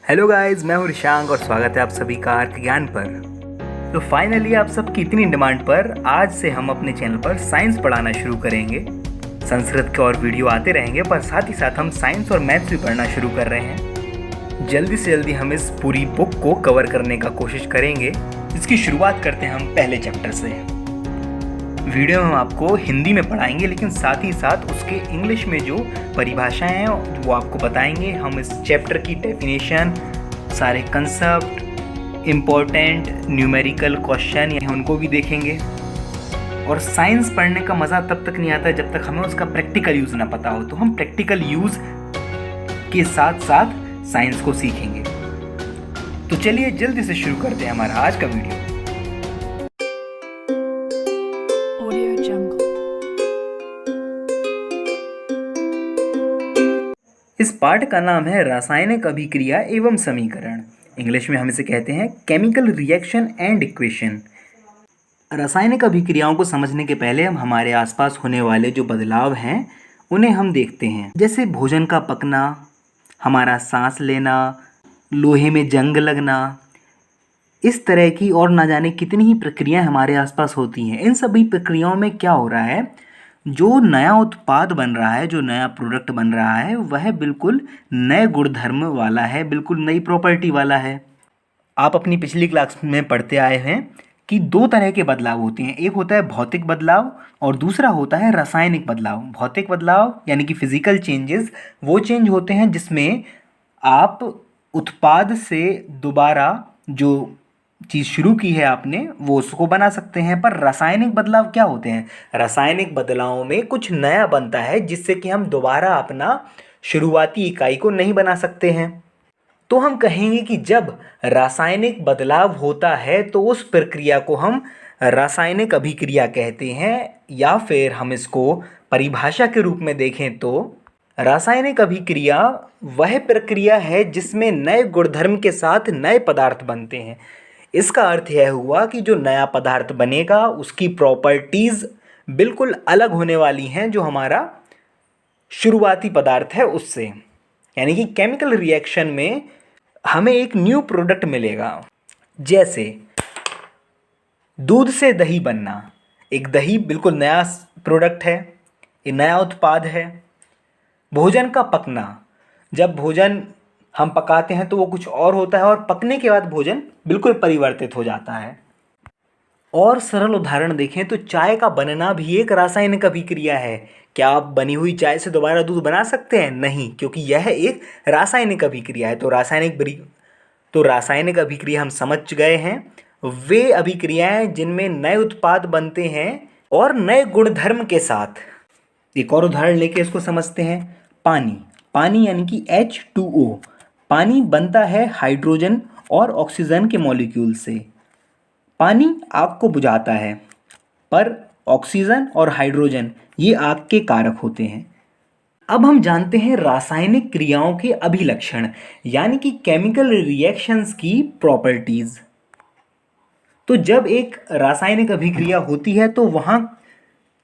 Hello guys, मैं हूँ ऋषांक और स्वागत है आप सभी का अर्क ज्ञान पर। तो फाइनली आप सबकी इतनी डिमांड पर आज से हम अपने चैनल पर साइंस पढ़ाना शुरू करेंगे। संस्कृत के और वीडियो आते रहेंगे, पर साथ ही साथ हम साइंस और मैथ्स भी पढ़ना शुरू कर रहे हैं। जल्दी से जल्दी हम इस पूरी बुक को कवर करने का कोशिश करेंगे। इसकी शुरुआत करते हैं हम पहले चैप्टर से। वीडियो में हम आपको हिंदी में पढ़ाएंगे, लेकिन साथ ही साथ उसके इंग्लिश में जो परिभाषाएं हैं वो आपको बताएंगे। हम इस चैप्टर की डेफिनेशन, सारे कंसेप्ट, इम्पोर्टेंट न्यूमेरिकल क्वेश्चन उनको भी देखेंगे। और साइंस पढ़ने का मज़ा तब तक नहीं आता जब तक हमें उसका प्रैक्टिकल यूज़ ना पता हो। तो हम प्रैक्टिकल यूज़ के साथ साथ साइंस को सीखेंगे। तो चलिए जल्दी से शुरू करते हैं हमारा आज का वीडियो। इस पाठ का नाम है रासायनिक अभिक्रिया एवं समीकरण। इंग्लिश में हम इसे कहते हैं केमिकल रिएक्शन एंड इक्वेशन। रासायनिक अभिक्रियाओं को समझने के पहले हम हमारे आसपास होने वाले जो बदलाव हैं उन्हें हम देखते हैं। जैसे भोजन का पकना, हमारा सांस लेना, लोहे में जंग लगना, इस तरह की और ना जाने कितनी ही प्रक्रियाएं हमारे आसपास होती हैं। इन सभी प्रक्रियाओं में क्या हो रहा है, जो नया उत्पाद बन रहा है, जो नया प्रोडक्ट बन रहा है, वह बिल्कुल नए गुणधर्म वाला है, बिल्कुल नई प्रॉपर्टी वाला है। आप अपनी पिछली क्लास में पढ़ते आए हैं कि दो तरह के बदलाव होते हैं। एक होता है भौतिक बदलाव और दूसरा होता है रासायनिक बदलाव। भौतिक बदलाव यानी कि फिजिकल चेंजेस वो चेंज होते हैं जिसमें आप उत्पाद से दोबारा जो चीज़ शुरू की है आपने वो उसको बना सकते हैं। पर रासायनिक बदलाव क्या होते हैं? रासायनिक बदलावों में कुछ नया बनता है जिससे कि हम दोबारा अपना शुरुआती इकाई को नहीं बना सकते हैं। तो हम कहेंगे कि जब रासायनिक बदलाव होता है तो उस प्रक्रिया को हम रासायनिक अभिक्रिया कहते हैं, या फिर हम इसको परिभाषा के रूप में देखें तो रासायनिक अभिक्रिया वह प्रक्रिया है जिसमें नए गुणधर्म के साथ नए पदार्थ बनते हैं। इसका अर्थ यह हुआ कि जो नया पदार्थ बनेगा उसकी प्रॉपर्टीज़ बिल्कुल अलग होने वाली हैं जो हमारा शुरुआती पदार्थ है उससे। यानी कि केमिकल रिएक्शन में हमें एक न्यू प्रोडक्ट मिलेगा। जैसे दूध से दही बनना, एक दही बिल्कुल नया प्रोडक्ट है, ये नया उत्पाद है। भोजन का पकना, जब भोजन हम पकाते हैं तो वो कुछ और होता है और पकने के बाद भोजन बिल्कुल परिवर्तित हो जाता है। और सरल उदाहरण देखें तो चाय का बनना भी एक रासायनिक अभिक्रिया है। क्या आप बनी हुई चाय से दोबारा दूध बना सकते हैं? नहीं, क्योंकि यह एक रासायनिक अभिक्रिया है। तो रासायनिक अभिक्रिया हम समझ गए हैं, वे अभिक्रियाएं जिनमें नए उत्पाद बनते हैं और नए गुणधर्म के साथ। एक और उदाहरण लेके इसको समझते हैं। पानी यानी कि H2O। पानी बनता है हाइड्रोजन और ऑक्सीजन के मॉलिक्यूल से। पानी आग को बुझाता है, पर ऑक्सीजन और हाइड्रोजन ये आग के कारक होते हैं। अब हम जानते हैं रासायनिक क्रियाओं के अभिलक्षण, यानी कि केमिकल रिएक्शंस की प्रॉपर्टीज। तो जब एक रासायनिक अभिक्रिया होती है तो वहाँ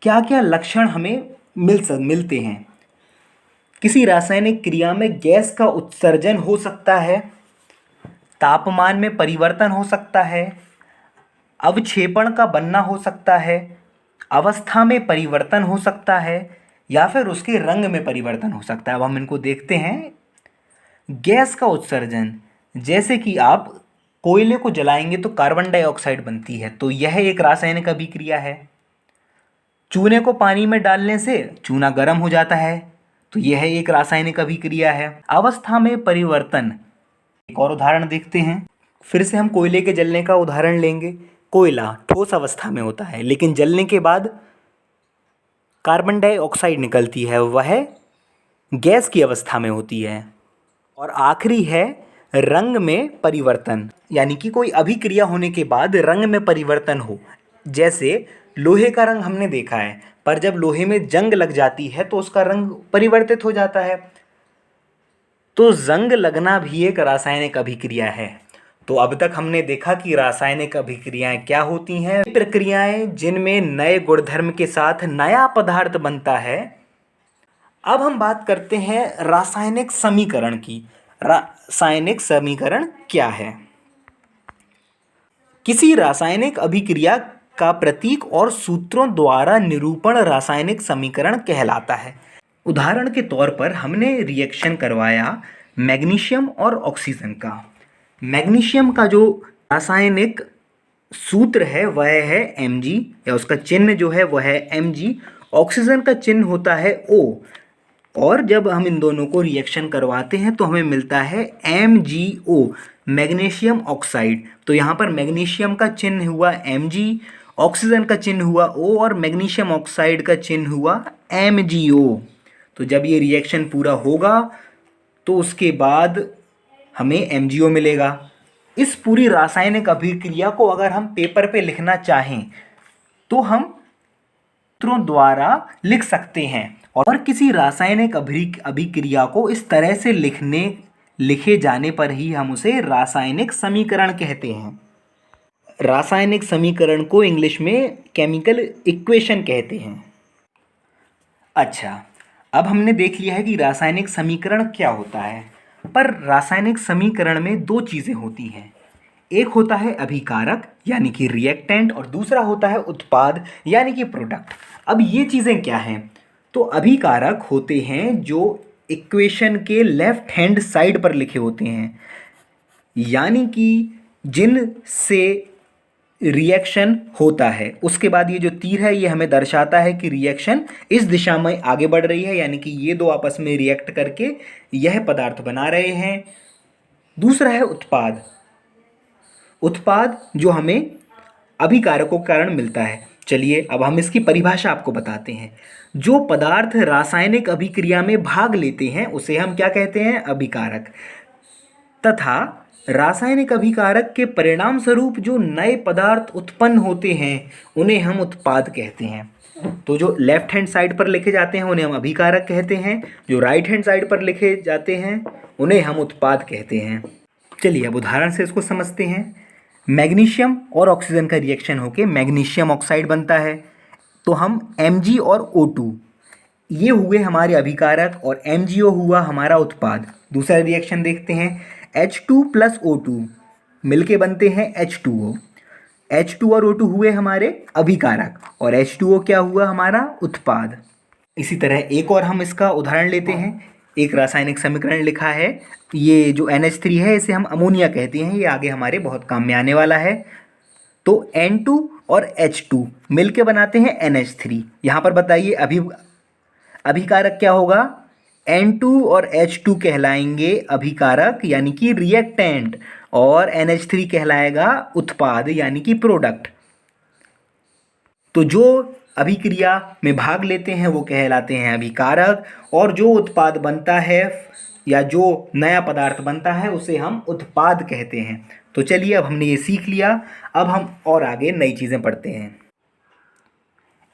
क्या क्या लक्षण हमें मिलते हैं। किसी रासायनिक क्रिया में गैस का उत्सर्जन हो सकता है, तापमान में परिवर्तन हो सकता है, अवक्षेपण का बनना हो सकता है, अवस्था में परिवर्तन हो सकता है, या फिर उसके रंग में परिवर्तन हो सकता है। अब हम इनको देखते हैं। गैस का उत्सर्जन, जैसे कि आप कोयले को जलाएंगे तो कार्बन डाइऑक्साइड बनती है, तो यह एक रासायनिक अभिक्रिया है। चूने को पानी में डालने से चूना गर्म हो जाता है, तो यह एक रासायनिक अभिक्रिया है। अवस्था में परिवर्तन, एक और उदाहरण देखते हैं। फिर से हम कोयले के जलने का उदाहरण लेंगे। कोयला ठोस अवस्था में होता है, लेकिन जलने के बाद कार्बन डाइऑक्साइड निकलती है, वह गैस की अवस्था में होती है। और आखिरी है रंग में परिवर्तन, यानी कि कोई अभिक्रिया होने के बाद रंग में परिवर्तन हो। जैसे लोहे का रंग हमने देखा है, पर जब लोहे में जंग लग जाती है तो उसका रंग परिवर्तित हो जाता है। तो जंग लगना भी एक रासायनिक अभिक्रिया है। तो अब तक हमने देखा कि रासायनिक अभिक्रियाएं क्या होती हैं। प्रक्रियाएं जिनमें नए गुणधर्म के साथ नया पदार्थ बनता है। अब हम बात करते हैं रासायनिक समीकरण की। रासायनिक समीकरण क्या है? किसी रासायनिक अभिक्रिया का प्रतीक और सूत्रों द्वारा निरूपण रासायनिक समीकरण कहलाता है। उदाहरण के तौर पर हमने रिएक्शन करवाया मैग्नीशियम और ऑक्सीजन का। मैग्नीशियम का जो रासायनिक सूत्र है वह है Mg, या उसका चिन्ह जो है वह है Mg। ऑक्सीजन का चिन्ह होता है O, और जब हम इन दोनों को रिएक्शन करवाते हैं तो हमें मिलता है MgO, मैग्नीशियम ऑक्साइड। तो यहाँ पर मैग्नीशियम का चिन्ह हुआ Mg, ऑक्सीजन का चिन्ह हुआ O और मैग्नीशियम ऑक्साइड का चिन्ह हुआ MgO। तो जब ये रिएक्शन पूरा होगा तो उसके बाद हमें MgO मिलेगा। इस पूरी रासायनिक अभिक्रिया को अगर हम पेपर पे लिखना चाहें तो हम सूत्रों द्वारा लिख सकते हैं, और किसी रासायनिक अभिक्रिया को इस तरह से लिखे जाने पर ही हम उसे रासायनिक समीकरण कहते हैं। रासायनिक समीकरण को इंग्लिश में केमिकल इक्वेशन कहते हैं। अच्छा, अब हमने देख लिया है कि रासायनिक समीकरण क्या होता है, पर रासायनिक समीकरण में दो चीज़ें होती हैं। एक होता है अभिकारक यानी कि रिएक्टेंट, और दूसरा होता है उत्पाद यानी कि प्रोडक्ट। अब ये चीज़ें क्या हैं? तो अभिकारक होते हैं जो इक्वेशन के लेफ्ट हैंड साइड पर लिखे होते हैं, यानी कि जिनसे रिएक्शन होता है। उसके बाद ये जो तीर है ये हमें दर्शाता है कि रिएक्शन इस दिशा में आगे बढ़ रही है, यानी कि ये दो आपस में रिएक्ट करके यह पदार्थ बना रहे हैं। दूसरा है उत्पाद। उत्पाद जो हमें अभिकारकों के कारण मिलता है। चलिए अब हम इसकी परिभाषा आपको बताते हैं। जो पदार्थ रासायनिक अभिक्रिया में भाग लेते हैं उसे हम क्या कहते हैं? अभिकारक। तथा रासायनिक अभिकारक के परिणाम स्वरूप जो नए पदार्थ उत्पन्न होते हैं उन्हें हम उत्पाद कहते हैं। तो जो लेफ्ट हैंड साइड पर लिखे जाते हैं उन्हें हम अभिकारक कहते हैं, जो राइट हैंड साइड पर लिखे जाते हैं उन्हें हम उत्पाद कहते हैं। चलिए अब उदाहरण से इसको समझते हैं। मैग्नीशियम और ऑक्सीजन का रिएक्शन होकर मैग्नीशियम ऑक्साइड बनता है, तो हम Mg और O2 ये हुए हमारे अभिकारक और MgO हुआ हमारा उत्पाद। दूसरा रिएक्शन देखते हैं। H2 प्लस O2 मिलके बनते हैं H2O। H2 और O2 हुए हमारे अभिकारक और H2O क्या हुआ? हमारा उत्पाद। इसी तरह एक और हम इसका उदाहरण लेते हैं। एक रासायनिक समीकरण लिखा है, ये जो NH3 है इसे हम अमोनिया कहते हैं, ये आगे हमारे बहुत काम में आने वाला है। तो N2 और H2 मिलके बनाते हैं NH3। यहाँ पर बताइए अभिकारक क्या होगा? N2 और H2 कहलाएंगे अभिकारक यानी कि रिएक्टेंट, और NH3 कहलाएगा उत्पाद यानी कि प्रोडक्ट। तो जो अभिक्रिया में भाग लेते हैं वो कहलाते हैं अभिकारक, और जो उत्पाद बनता है या जो नया पदार्थ बनता है उसे हम उत्पाद कहते हैं। तो चलिए अब हमने ये सीख लिया, अब हम और आगे नई चीज़ें पढ़ते हैं।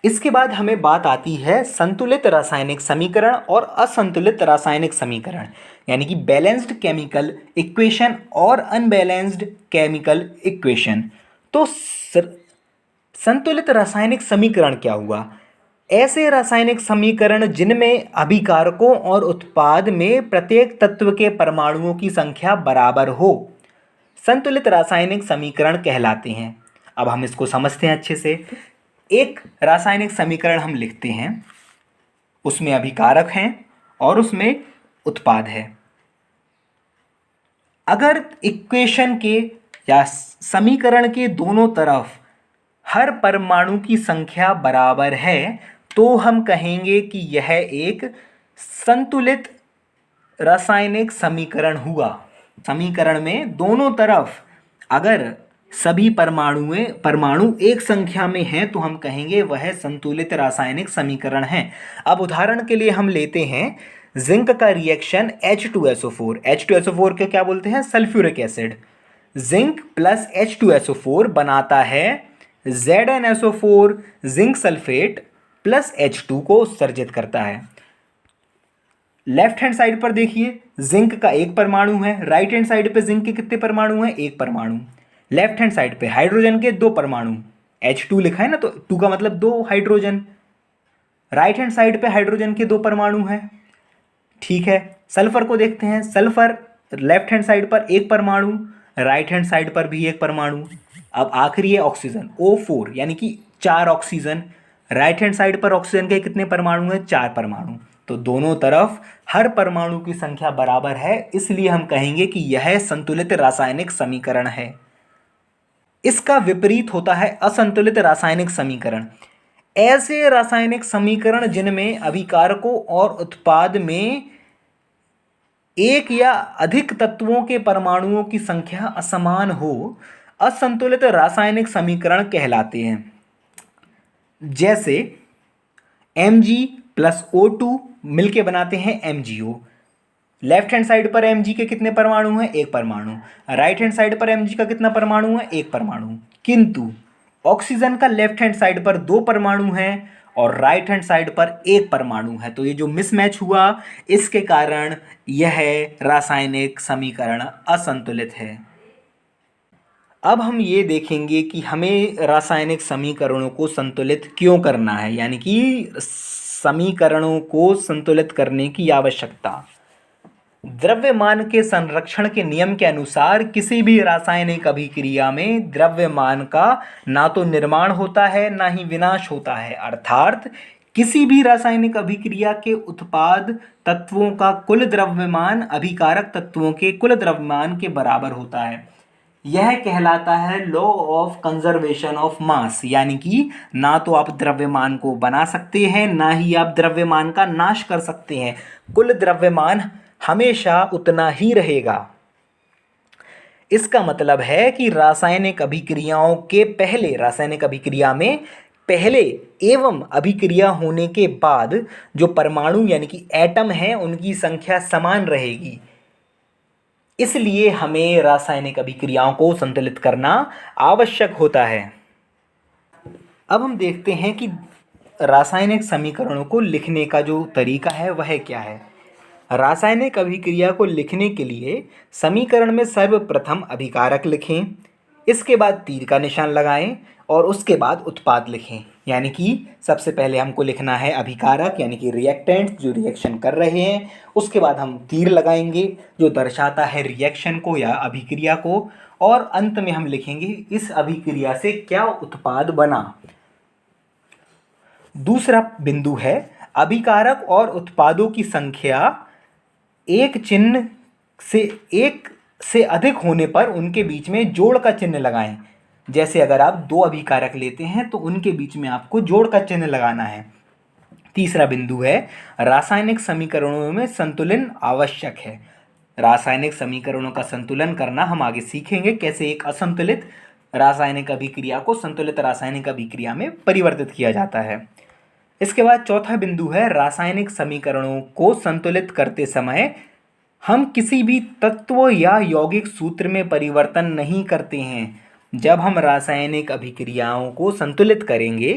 इसके बाद हमें बात आती है संतुलित रासायनिक समीकरण और असंतुलित रासायनिक समीकरण, यानी कि बैलेंस्ड केमिकल इक्वेशन और अनबैलेंस्ड केमिकल इक्वेशन। तो संतुलित रासायनिक समीकरण क्या हुआ? ऐसे रासायनिक समीकरण जिनमें अभिकारकों और उत्पाद में प्रत्येक तत्व के परमाणुओं की संख्या बराबर हो, संतुलित रासायनिक समीकरण कहलाते हैं। अब हम इसको समझते हैं अच्छे से। एक रासायनिक समीकरण हम लिखते हैं, उसमें अभिकारक हैं और उसमें उत्पाद है। अगर इक्वेशन के या समीकरण के दोनों तरफ हर परमाणु की संख्या बराबर है तो हम कहेंगे कि यह एक संतुलित रासायनिक समीकरण हुआ। समीकरण में दोनों तरफ अगर सभी परमाणु एक संख्या में हैं तो हम कहेंगे वह संतुलित रासायनिक समीकरण है। अब उदाहरण के लिए हम लेते हैं जिंक का रिएक्शन H2SO4। H2SO4 को क्या बोलते हैं? Sulphuric acid. Zinc plus H2SO4 बनाता है ZnSO4, zinc sulphate plus H2 को उत्सर्जित करता है। लेफ्ट हैंड साइड पर देखिए जिंक का एक परमाणु है, राइट हैंड साइड पे जिंक के कितने परमाणु हैं? एक परमाणु। लेफ्ट हैंड साइड पे हाइड्रोजन के दो परमाणु, H2 लिखा है ना, तो 2 का मतलब 2 हाइड्रोजन। राइट हैंड साइड पे हाइड्रोजन के 2 परमाणु हैं। ठीक है, सल्फर को देखते हैं। सल्फर लेफ्ट हैंड साइड पर एक परमाणु, राइट हैंड साइड पर भी एक परमाणु। अब आखिरी है ऑक्सीजन O4, यानी कि 4 ऑक्सीजन। राइट हैंड साइड पर ऑक्सीजन के कितने परमाणु हैं? 4 परमाणु। तो दोनों तरफ हर परमाणु की संख्या बराबर है, इसलिए हम कहेंगे कि यह संतुलित रासायनिक समीकरण है। इसका विपरीत होता है असंतुलित रासायनिक समीकरण। ऐसे रासायनिक समीकरण जिनमें अभिकारकों और उत्पाद में एक या अधिक तत्वों के परमाणुओं की संख्या असमान हो, असंतुलित रासायनिक समीकरण कहलाते हैं। जैसे Mg प्लस O2 मिलके बनाते हैं MgO। लेफ्ट हैंड साइड पर Mg के कितने परमाणु हैं? एक परमाणु। राइट हैंड साइड पर Mg का कितना परमाणु है? एक परमाणु। किंतु ऑक्सीजन का लेफ्ट हैंड साइड पर 2 परमाणु हैं और राइट हैंड साइड पर एक परमाणु है। तो ये जो मिसमैच हुआ, इसके कारण यह रासायनिक समीकरण असंतुलित है। अब हम ये देखेंगे कि हमें रासायनिक समीकरणों को संतुलित क्यों करना है, यानी कि समीकरणों को संतुलित करने की आवश्यकता। द्रव्यमान के संरक्षण के नियम के अनुसार किसी भी रासायनिक अभिक्रिया में द्रव्यमान का ना तो निर्माण होता है ना ही विनाश होता है। अर्थात किसी भी रासायनिक अभिक्रिया के उत्पाद तत्वों का कुल द्रव्यमान अभिकारक तत्वों के कुल द्रव्यमान के बराबर होता है। यह कहलाता है law of conservation of mass, यानी कि ना तो आप द्रव्यमान को बना सकते हैं ना ही आप द्रव्यमान का नाश कर सकते हैं। कुल द्रव्यमान हमेशा उतना ही रहेगा। इसका मतलब है कि रासायनिक अभिक्रियाओं के पहले, रासायनिक अभिक्रिया में पहले एवं अभिक्रिया होने के बाद जो परमाणु यानी कि एटम हैं उनकी संख्या समान रहेगी। इसलिए हमें रासायनिक अभिक्रियाओं को संतुलित करना आवश्यक होता है। अब हम देखते हैं कि रासायनिक समीकरणों को लिखने का जो तरीका है वह क्या है। रासायनिक अभिक्रिया को लिखने के लिए समीकरण में सर्वप्रथम अभिकारक लिखें, इसके बाद तीर का निशान लगाएं और उसके बाद उत्पाद लिखें। यानी कि सबसे पहले हमको लिखना है अभिकारक यानी कि रिएक्टेंट्स जो रिएक्शन कर रहे हैं, उसके बाद हम तीर लगाएंगे जो दर्शाता है रिएक्शन को या अभिक्रिया को, और अंत में हम लिखेंगे इस अभिक्रिया से क्या उत्पाद बना। दूसरा बिंदु है अभिकारक और उत्पादों की संख्या एक चिन्ह से अधिक होने पर उनके बीच में जोड़ का चिन्ह लगाएं। जैसे अगर आप 2 अभिकारक लेते हैं तो उनके बीच में आपको जोड़ का चिन्ह लगाना है। तीसरा बिंदु है रासायनिक समीकरणों में संतुलन आवश्यक है। रासायनिक समीकरणों का संतुलन करना हम आगे सीखेंगे, कैसे एक असंतुलित रासायनिक अभिक्रिया को संतुलित रासायनिक अभिक्रिया में परिवर्तित किया जाता है। इसके बाद चौथा बिंदु है रासायनिक समीकरणों को संतुलित करते समय हम किसी भी तत्व या यौगिक सूत्र में परिवर्तन नहीं करते हैं। जब हम रासायनिक अभिक्रियाओं को संतुलित करेंगे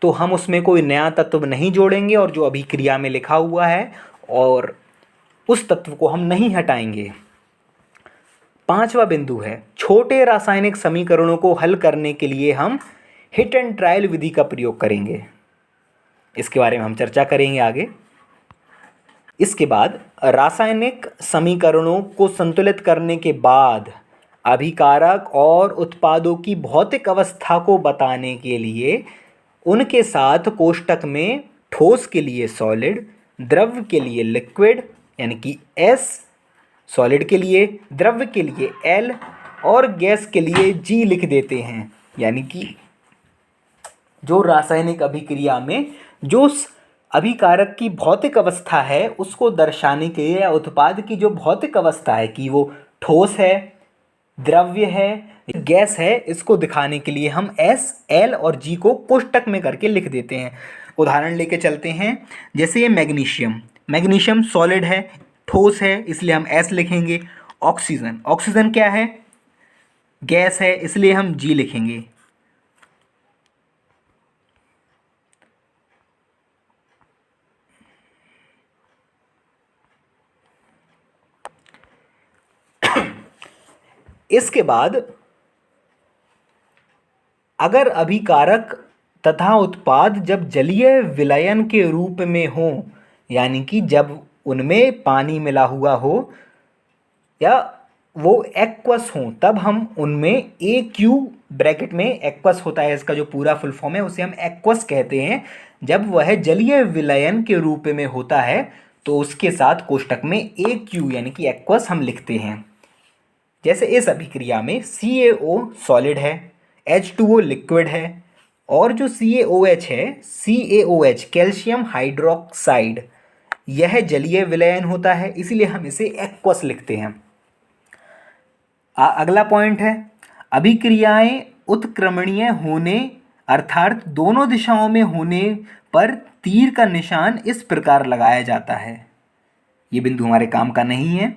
तो हम उसमें कोई नया तत्व नहीं जोड़ेंगे और जो अभिक्रिया में लिखा हुआ है और उस तत्व को हम नहीं हटाएंगे। पांचवा बिंदु है छोटे रासायनिक समीकरणों को हल करने के लिए हम हिट एंड ट्रायल विधि का प्रयोग करेंगे। इसके बारे में हम चर्चा करेंगे आगे। इसके बाद रासायनिक समीकरणों को संतुलित करने के बाद अभिकारक और उत्पादों की भौतिक अवस्था को बताने के लिए उनके साथ कोष्टक में ठोस के लिए सॉलिड, द्रव के लिए लिक्विड यानी कि S, सॉलिड के लिए, द्रव के लिए L और गैस के लिए G लिख देते हैं। यानी कि जो रासायनिक अभिक्रिया में जो अभिकारक की भौतिक अवस्था है उसको दर्शाने के लिए, या उत्पाद की जो भौतिक अवस्था है कि वो ठोस है, द्रव्य है, गैस है, इसको दिखाने के लिए हम S, L और G को कोष्टक में करके लिख देते हैं। उदाहरण लेके चलते हैं। जैसे ये मैग्नीशियम सॉलिड है, ठोस है, इसलिए हम S लिखेंगे। ऑक्सीजन क्या है? गैस है, इसलिए हम G लिखेंगे। इसके बाद अगर अभिकारक तथा उत्पाद जब जलीय विलयन के रूप में हो, यानी कि जब उनमें पानी मिला हुआ हो या वो एक्वस हों, तब हम उनमें AQ ब्रैकेट में एक्वस होता है, इसका जो पूरा फुल फॉर्म है उसे हम एक्वस कहते हैं। जब वह जलीय विलयन के रूप में होता है तो उसके साथ कोष्टक में AQ यानी कि एक्वस हम लिखते हैं। जैसे इस अभिक्रिया में CaO सॉलिड है, H2O लिक्विड है, और जो CaOH है, CaOH कैल्शियम हाइड्रोक्साइड, यह जलीय विलयन होता है, इसीलिए हम इसे एक्वस लिखते हैं। अगला पॉइंट है, अभिक्रियाएं उत्क्रमणीय होने अर्थात दोनों दिशाओं में होने पर तीर का निशान इस प्रकार लगाया जाता है। ये बिंदु हमारे काम का नहीं है।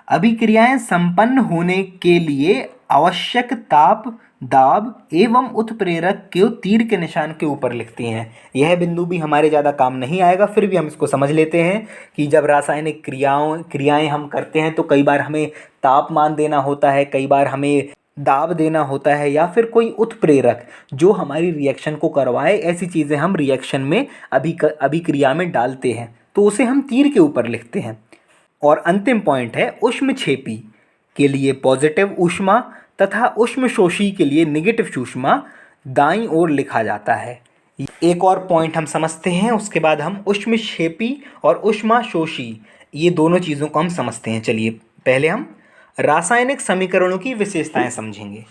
अभिक्रियाएं संपन्न होने के लिए आवश्यक ताप, दाब एवं उत्प्रेरक को तीर के निशान के ऊपर लिखते हैं। यह बिंदु भी हमारे ज़्यादा काम नहीं आएगा, फिर भी हम इसको समझ लेते हैं कि जब रासायनिक क्रियाएं हम करते हैं तो कई बार हमें तापमान देना होता है, कई बार हमें दाब देना होता है, या फिर कोई उत्प्रेरक जो हमारी रिएक्शन को करवाए, ऐसी चीज़ें हम रिएक्शन में अभिक्रिया में डालते हैं, तो उसे हम तीर के ऊपर लिखते हैं। और अंतिम पॉइंट है, ऊष्मक्षेपी के लिए पॉजिटिव ऊष्मा तथा ऊष्मशोषी के लिए नेगेटिव ऊष्मा दाईं ओर लिखा जाता है। एक और पॉइंट हम समझते हैं, उसके बाद हम ऊष्मक्षेपी और ऊष्माशोषी ये दोनों चीज़ों को हम समझते हैं। चलिए पहले हम रासायनिक समीकरणों की विशेषताएं समझेंगे।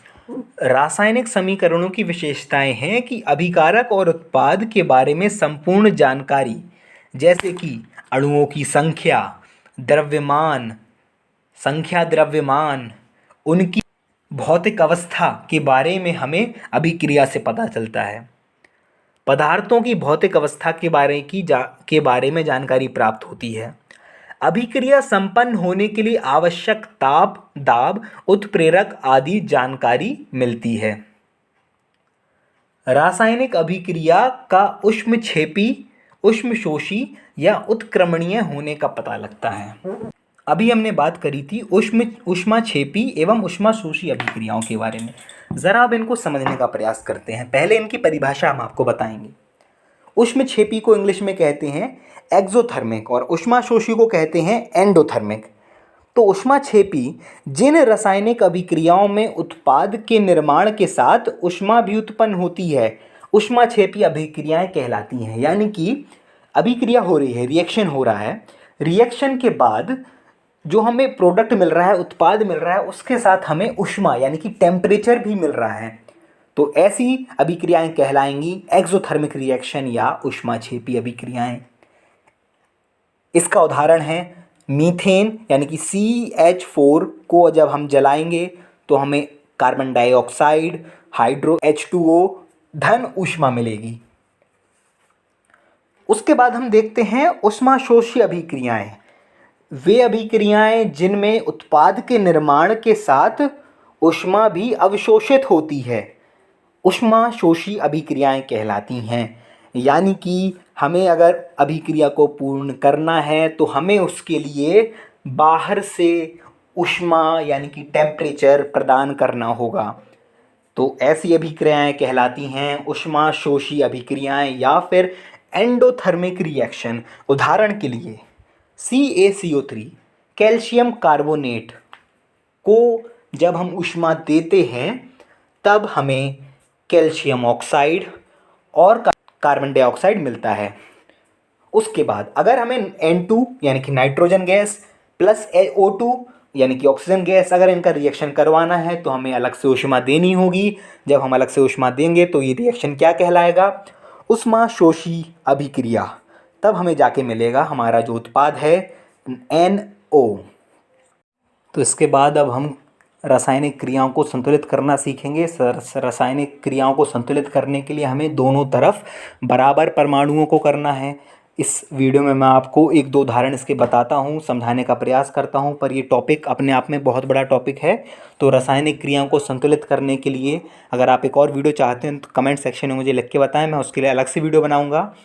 रासायनिक समीकरणों की विशेषताएं हैं कि अभिकारक और उत्पाद के बारे में संपूर्ण जानकारी, जैसे कि अणुओं की संख्या, द्रव्यमान, उनकी भौतिक अवस्था के बारे में हमें अभिक्रिया से पता चलता है। पदार्थों की भौतिक अवस्था के बारे में जानकारी प्राप्त होती है। अभिक्रिया संपन्न होने के लिए आवश्यक ताप, दाब, उत्प्रेरक आदि जानकारी मिलती है। रासायनिक अभिक्रिया का ऊष्मक्षेपी, ऊष्मशोषी या उत्क्रमणीय होने का पता लगता है। अभी हमने बात करी थी ऊष्माक्षेपी एवं ऊष्माशोषी अभिक्रियाओं के बारे में। ज़रा अब इनको समझने का प्रयास करते हैं। पहले इनकी परिभाषा हम आपको बताएंगे। ऊष्मक्षेपी को इंग्लिश में कहते हैं एक्सोथर्मिक और ऊष्माशोषी को कहते हैं एंडोथर्मिक। तो ऊष्माक्षेपी जिन रासायनिक अभिक्रियाओं में उत्पाद के निर्माण के साथ ऊष्मा भी उत्पन्न होती है, ऊष्माक्षेपी अभिक्रियाएं कहलाती हैं। यानी कि अभिक्रिया हो रही है, रिएक्शन हो रहा है, रिएक्शन के बाद जो हमें प्रोडक्ट मिल रहा है, उत्पाद मिल रहा है, उसके साथ हमें ऊष्मा यानी कि टेम्परेचर भी मिल रहा है, तो ऐसी अभिक्रियाएं कहलाएंगी एक्सोथर्मिक रिएक्शन या ऊष्माक्षेपी अभिक्रियाएं। इसका उदाहरण है मीथेन, यानी कि CH4 को जब हम जलाएंगे तो हमें कार्बन डाइऑक्साइड, हाइड्रो H2O धन ऊष्मा मिलेगी। उसके बाद हम देखते हैं ऊष्माशोषी अभिक्रियाएं। वे अभिक्रियाएं जिनमें उत्पाद के निर्माण के साथ ऊष्मा भी अवशोषित होती है, ऊष्माशोषी अभिक्रियाएं कहलाती हैं। यानी कि हमें अगर अभिक्रिया को पूर्ण करना है तो हमें उसके लिए बाहर से ऊष्मा यानी कि टेम्परेचर प्रदान करना होगा, तो ऐसी अभिक्रियाएं कहलाती हैं ऊष्माशोषी अभिक्रियाएं या फिर एंडोथर्मिक रिएक्शन। उदाहरण के लिए CaCO3 कैल्शियम कार्बोनेट को जब हम ऊष्मा देते हैं तब हमें कैल्शियम ऑक्साइड और कार्बन डाइऑक्साइड मिलता है। उसके बाद अगर हमें N2 यानी कि नाइट्रोजन गैस प्लस O2 यानी कि ऑक्सीजन गैस, अगर इनका रिएक्शन करवाना है तो हमें अलग से ऊष्मा देनी होगी। जब हम अलग से ऊष्मा देंगे तो ये रिएक्शन क्या कहलाएगा? ऊष्माशोषी अभिक्रिया। तब हमें जाके मिलेगा हमारा जो उत्पाद है NO। तो इसके बाद अब हम रासायनिक क्रियाओं को संतुलित करना सीखेंगे। रासायनिक क्रियाओं को संतुलित करने के लिए हमें दोनों तरफ बराबर परमाणुओं को करना है। इस वीडियो में मैं आपको एक दो उदाहरण इसके बताता हूँ, समझाने का प्रयास करता हूँ, पर ये टॉपिक अपने आप में बहुत बड़ा टॉपिक है। तो रासायनिक क्रियाओं को संतुलित करने के लिए अगर आप एक और वीडियो चाहते हैं तो कमेंट सेक्शन में मुझे लिख के बताएं, मैं उसके लिए अलग से वीडियो बनाऊँगा।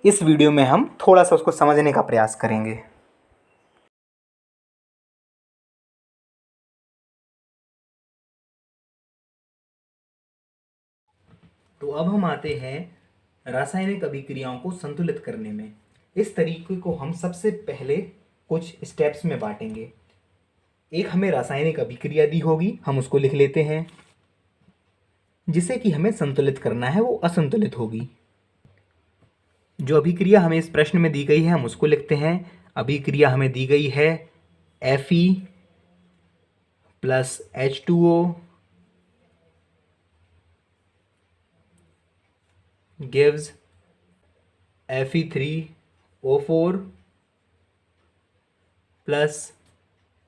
इस वीडियो में हम थोड़ा सा उसको समझने का प्रयास करेंगे। तो अब हम आते हैं रासायनिक अभिक्रियाओं को संतुलित करने में। इस तरीके को हम सबसे पहले कुछ स्टेप्स में बांटेंगे। एक हमें रासायनिक अभिक्रिया दी होगी, हम उसको लिख लेते हैं। जिसे कि हमें संतुलित करना है वो असंतुलित होगी। जो अभिक्रिया हमें इस प्रश्न में दी गई है हम उसको लिखते हैं। अभिक्रिया हमें दी गई है Fe plus H2O gives Fe3O4 plus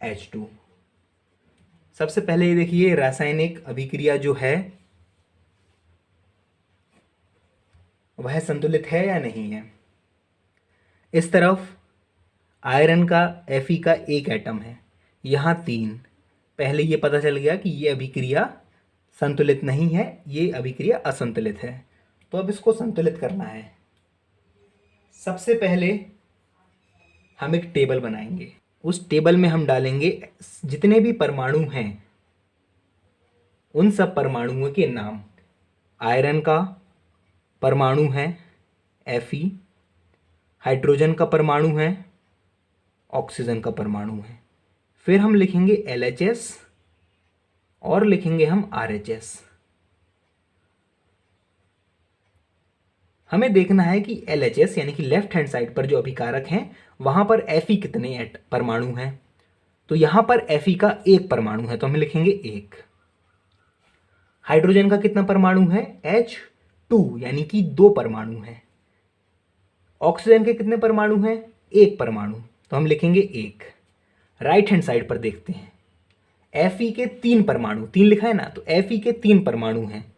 H2। सबसे पहले ये देखिए रासायनिक अभिक्रिया जो है वह संतुलित है या नहीं है। इस तरफ आयरन का Fe का एक एटम है, यहाँ 3। पहले ये पता चल गया कि ये अभिक्रिया संतुलित नहीं है, ये अभिक्रिया असंतुलित है। तो अब इसको संतुलित करना है। सबसे पहले हम एक टेबल बनाएंगे। उस टेबल में हम डालेंगे जितने भी परमाणु हैं उन सब परमाणुओं के नाम। आयरन का परमाणु है Fe, हाइड्रोजन का परमाणु है, ऑक्सीजन का परमाणु है। फिर हम लिखेंगे LHS और लिखेंगे हम RHS। हमें देखना है कि LHS यानी कि लेफ्ट हैंड साइड पर जो अभिकारक हैं वहां पर Fe कितने परमाणु हैं। तो यहां पर Fe का एक परमाणु है तो हम लिखेंगे 1। हाइड्रोजन का कितना परमाणु है H2 यानी कि 2 परमाणु है। ऑक्सीजन के कितने परमाणु हैं 1 परमाणु तो हम लिखेंगे 1। राइट हैंड साइड पर देखते हैं Fe के 3 परमाणु, 3 लिखा है ना, तो Fe के 3 परमाणु हैं।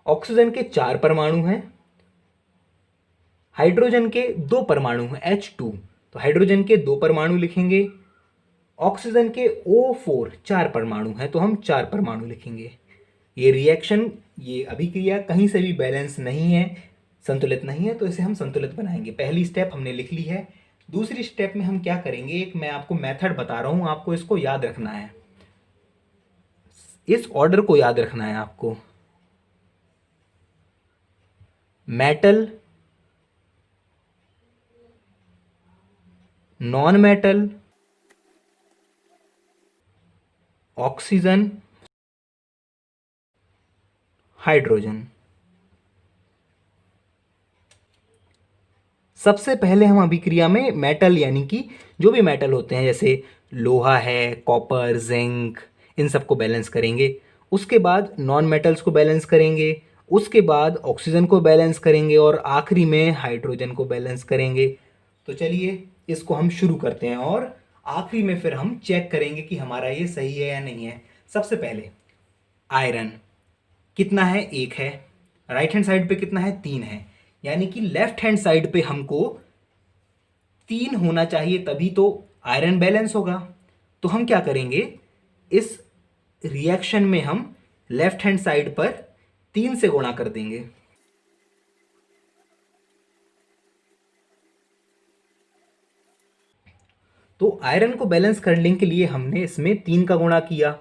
ऑक्सीजन के 4 परमाणु हैं। हाइड्रोजन के 2 परमाणु हैं H2 तो हाइड्रोजन के 2 परमाणु लिखेंगे। ऑक्सीजन के O4 4 परमाणु हैं तो हम 4 परमाणु लिखेंगे। ये रिएक्शन, ये अभिक्रिया कहीं से भी बैलेंस नहीं है, संतुलित नहीं है, तो इसे हम संतुलित बनाएंगे। पहली स्टेप हमने लिख ली है। दूसरी स्टेप में हम क्या करेंगे, एक मैं आपको मेथड बता रहा हूं, आपको इसको याद रखना है। इस ऑर्डर को याद रखना है आपको। Metal, non metal, oxygen, hydrogen. सबसे पहले हम अभिक्रिया में मेटल यानी कि जो भी मेटल होते हैं जैसे लोहा है, कॉपर, जिंक, इन सबको बैलेंस करेंगे। उसके बाद नॉन मेटल्स को बैलेंस करेंगे। उसके बाद ऑक्सीजन को बैलेंस करेंगे और आखिरी में हाइड्रोजन को बैलेंस करेंगे। तो चलिए इसको हम शुरू करते हैं और आखिरी में फिर हम चेक करेंगे कि हमारा ये सही है या नहीं है। सबसे पहले आयरन कितना है 1 है। राइट हैंड साइड पे कितना है 3 है। यानी कि लेफ्ट हैंड साइड पे हमको 3 होना चाहिए तभी तो आयरन बैलेंस होगा। तो हम क्या करेंगे, इस रिएक्शन में हम लेफ्ट हैंड साइड पर 3 से गुणा कर देंगे। तो आयरन को बैलेंस करने के लिए हमने इसमें 3 का गुणा किया।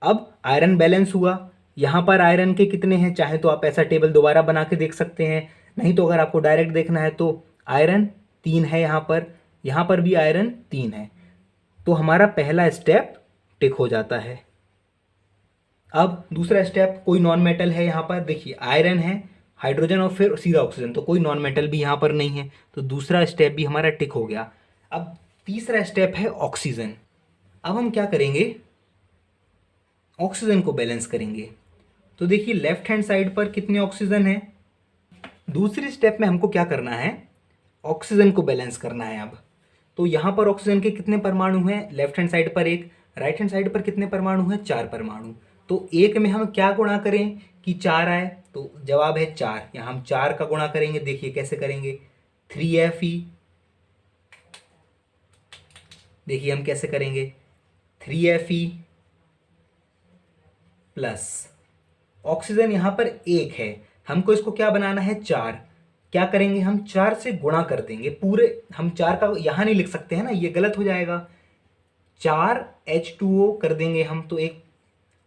अब आयरन बैलेंस हुआ। यहाँ पर आयरन के कितने हैं, चाहे तो आप ऐसा टेबल दोबारा बना के देख सकते हैं, नहीं तो अगर आपको डायरेक्ट देखना है तो आयरन 3 है यहाँ पर भी आयरन 3 है। तो हमारा पहला स्टेप टिक हो जाता है। अब दूसरा स्टेप, कोई नॉन मेटल है यहाँ पर, देखिए आयरन है, हाइड्रोजन और फिर सीधा ऑक्सीजन, तो कोई नॉन मेटल भी यहाँ पर नहीं है, तो दूसरा स्टेप भी हमारा टिक हो गया। अब तीसरा स्टेप है ऑक्सीजन। अब हम क्या करेंगे, ऑक्सीजन को बैलेंस करेंगे। तो देखिए लेफ्ट हैंड साइड पर कितने ऑक्सीजन है। दूसरी स्टेप में हमको क्या करना है, ऑक्सीजन को बैलेंस करना है। अब तो यहाँ पर ऑक्सीजन के कितने परमाणु हैं, लेफ्ट हैंड साइड पर 1, राइट हैंड साइड पर कितने परमाणु हैं, 4 परमाणु। तो 1 में हम क्या गुणा करें कि 4 आए, तो जवाब है 4। यहाँ हम 4 का गुणा करेंगे, देखिए कैसे करेंगे, 3Fe। देखिए हम कैसे करेंगे, 3Fe प्लस ऑक्सीजन यहाँ पर 1 है, हमको इसको क्या बनाना है 4। क्या करेंगे, हम 4 से गुणा कर देंगे पूरे। हम 4 का यहाँ नहीं लिख सकते हैं ना, ये गलत हो जाएगा। 4H2O कर देंगे हम, तो एक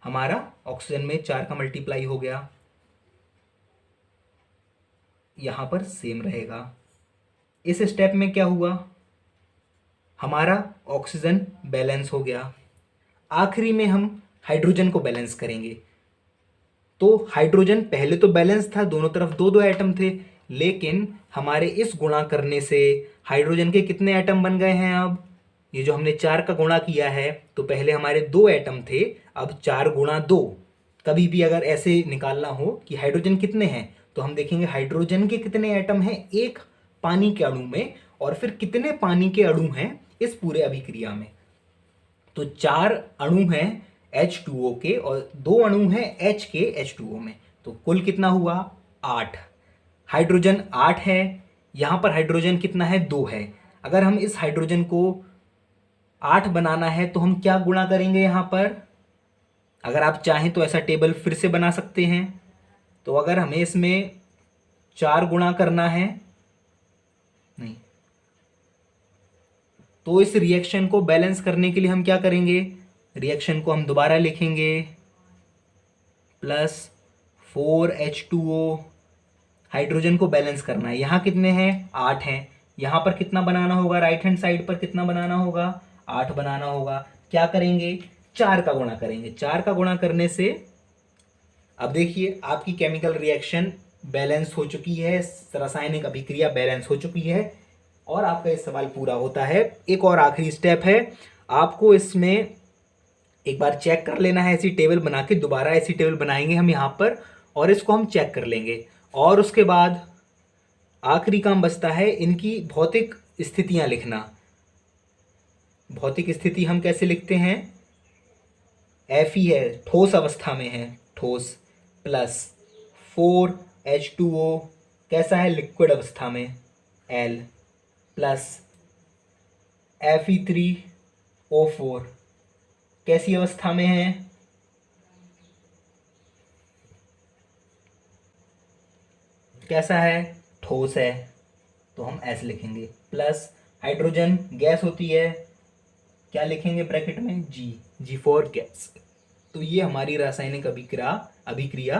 हमारा ऑक्सीजन में 4 का मल्टीप्लाई हो गया, यहाँ पर सेम रहेगा। इस स्टेप में क्या हुआ, हमारा ऑक्सीजन बैलेंस हो गया। आखिरी में हम हाइड्रोजन को बैलेंस करेंगे। तो हाइड्रोजन पहले तो बैलेंस था, दोनों तरफ दो दो एटम थे, लेकिन हमारे इस गुणा करने से हाइड्रोजन के कितने एटम बन गए हैं? अब ये जो हमने 4 का गुणा किया है, तो पहले हमारे 2 एटम थे, अब 4 गुणा 2। कभी भी अगर ऐसे निकालना हो कि हाइड्रोजन कितने हैं, तो हम देखेंगे हाइड्रोजन के कितने एटम हैं एक पानी के अणु में, और फिर कितने पानी के अणु हैं इस पूरे अभिक्रिया में। तो 4 अणु हैं H2O के और 2 अणु हैं H के H2O में, तो कुल कितना हुआ? 8। हाइड्रोजन 8 है, यहाँ पर हाइड्रोजन कितना है? 2 है। अगर हम इस हाइड्रोजन को 8 बनाना है तो हम क्या गुणा करेंगे यहाँ पर? अगर आप चाहें तो ऐसा टेबल फिर से बना सकते हैं। तो अगर हमें इसमें 4 गुणा करना है, नहीं, तो इस रिएक्शन को बैलेंस करने के लिए हम क्या करेंगे? रिएक्शन को हम दोबारा लिखेंगे, प्लस 4H2O। हाइड्रोजन को बैलेंस करना है, यहाँ कितने हैं? 8 हैं। यहाँ पर कितना बनाना होगा? राइट हैंड साइड पर कितना बनाना होगा? 8 बनाना होगा। क्या करेंगे? 4 का गुणा करेंगे। 4 का गुणा करने से अब देखिए आपकी केमिकल रिएक्शन बैलेंस हो चुकी है, रासायनिक अभिक्रिया बैलेंस हो चुकी है, और आपका ये सवाल पूरा होता है। एक और आखिरी स्टेप है, आपको इसमें एक बार चेक कर लेना है, ऐसी टेबल बना के दोबारा ऐसी टेबल बनाएंगे हम यहाँ पर, और इसको हम चेक कर लेंगे। और उसके बाद आखिरी काम बचता है इनकी भौतिक स्थितियाँ लिखना। भौतिक स्थिति हम कैसे लिखते हैं? Fe है, ठोस अवस्था में है, ठोस, प्लस 4H2O कैसा है? लिक्विड अवस्था में, L, प्लस Fe3O4 कैसी अवस्था में है? कैसा है? ठोस है, तो हम ऐसे लिखेंगे। प्लस हाइड्रोजन गैस होती है, क्या लिखेंगे ब्रैकेट में? G for gas. तो ये हमारी रासायनिक अभिक्रिया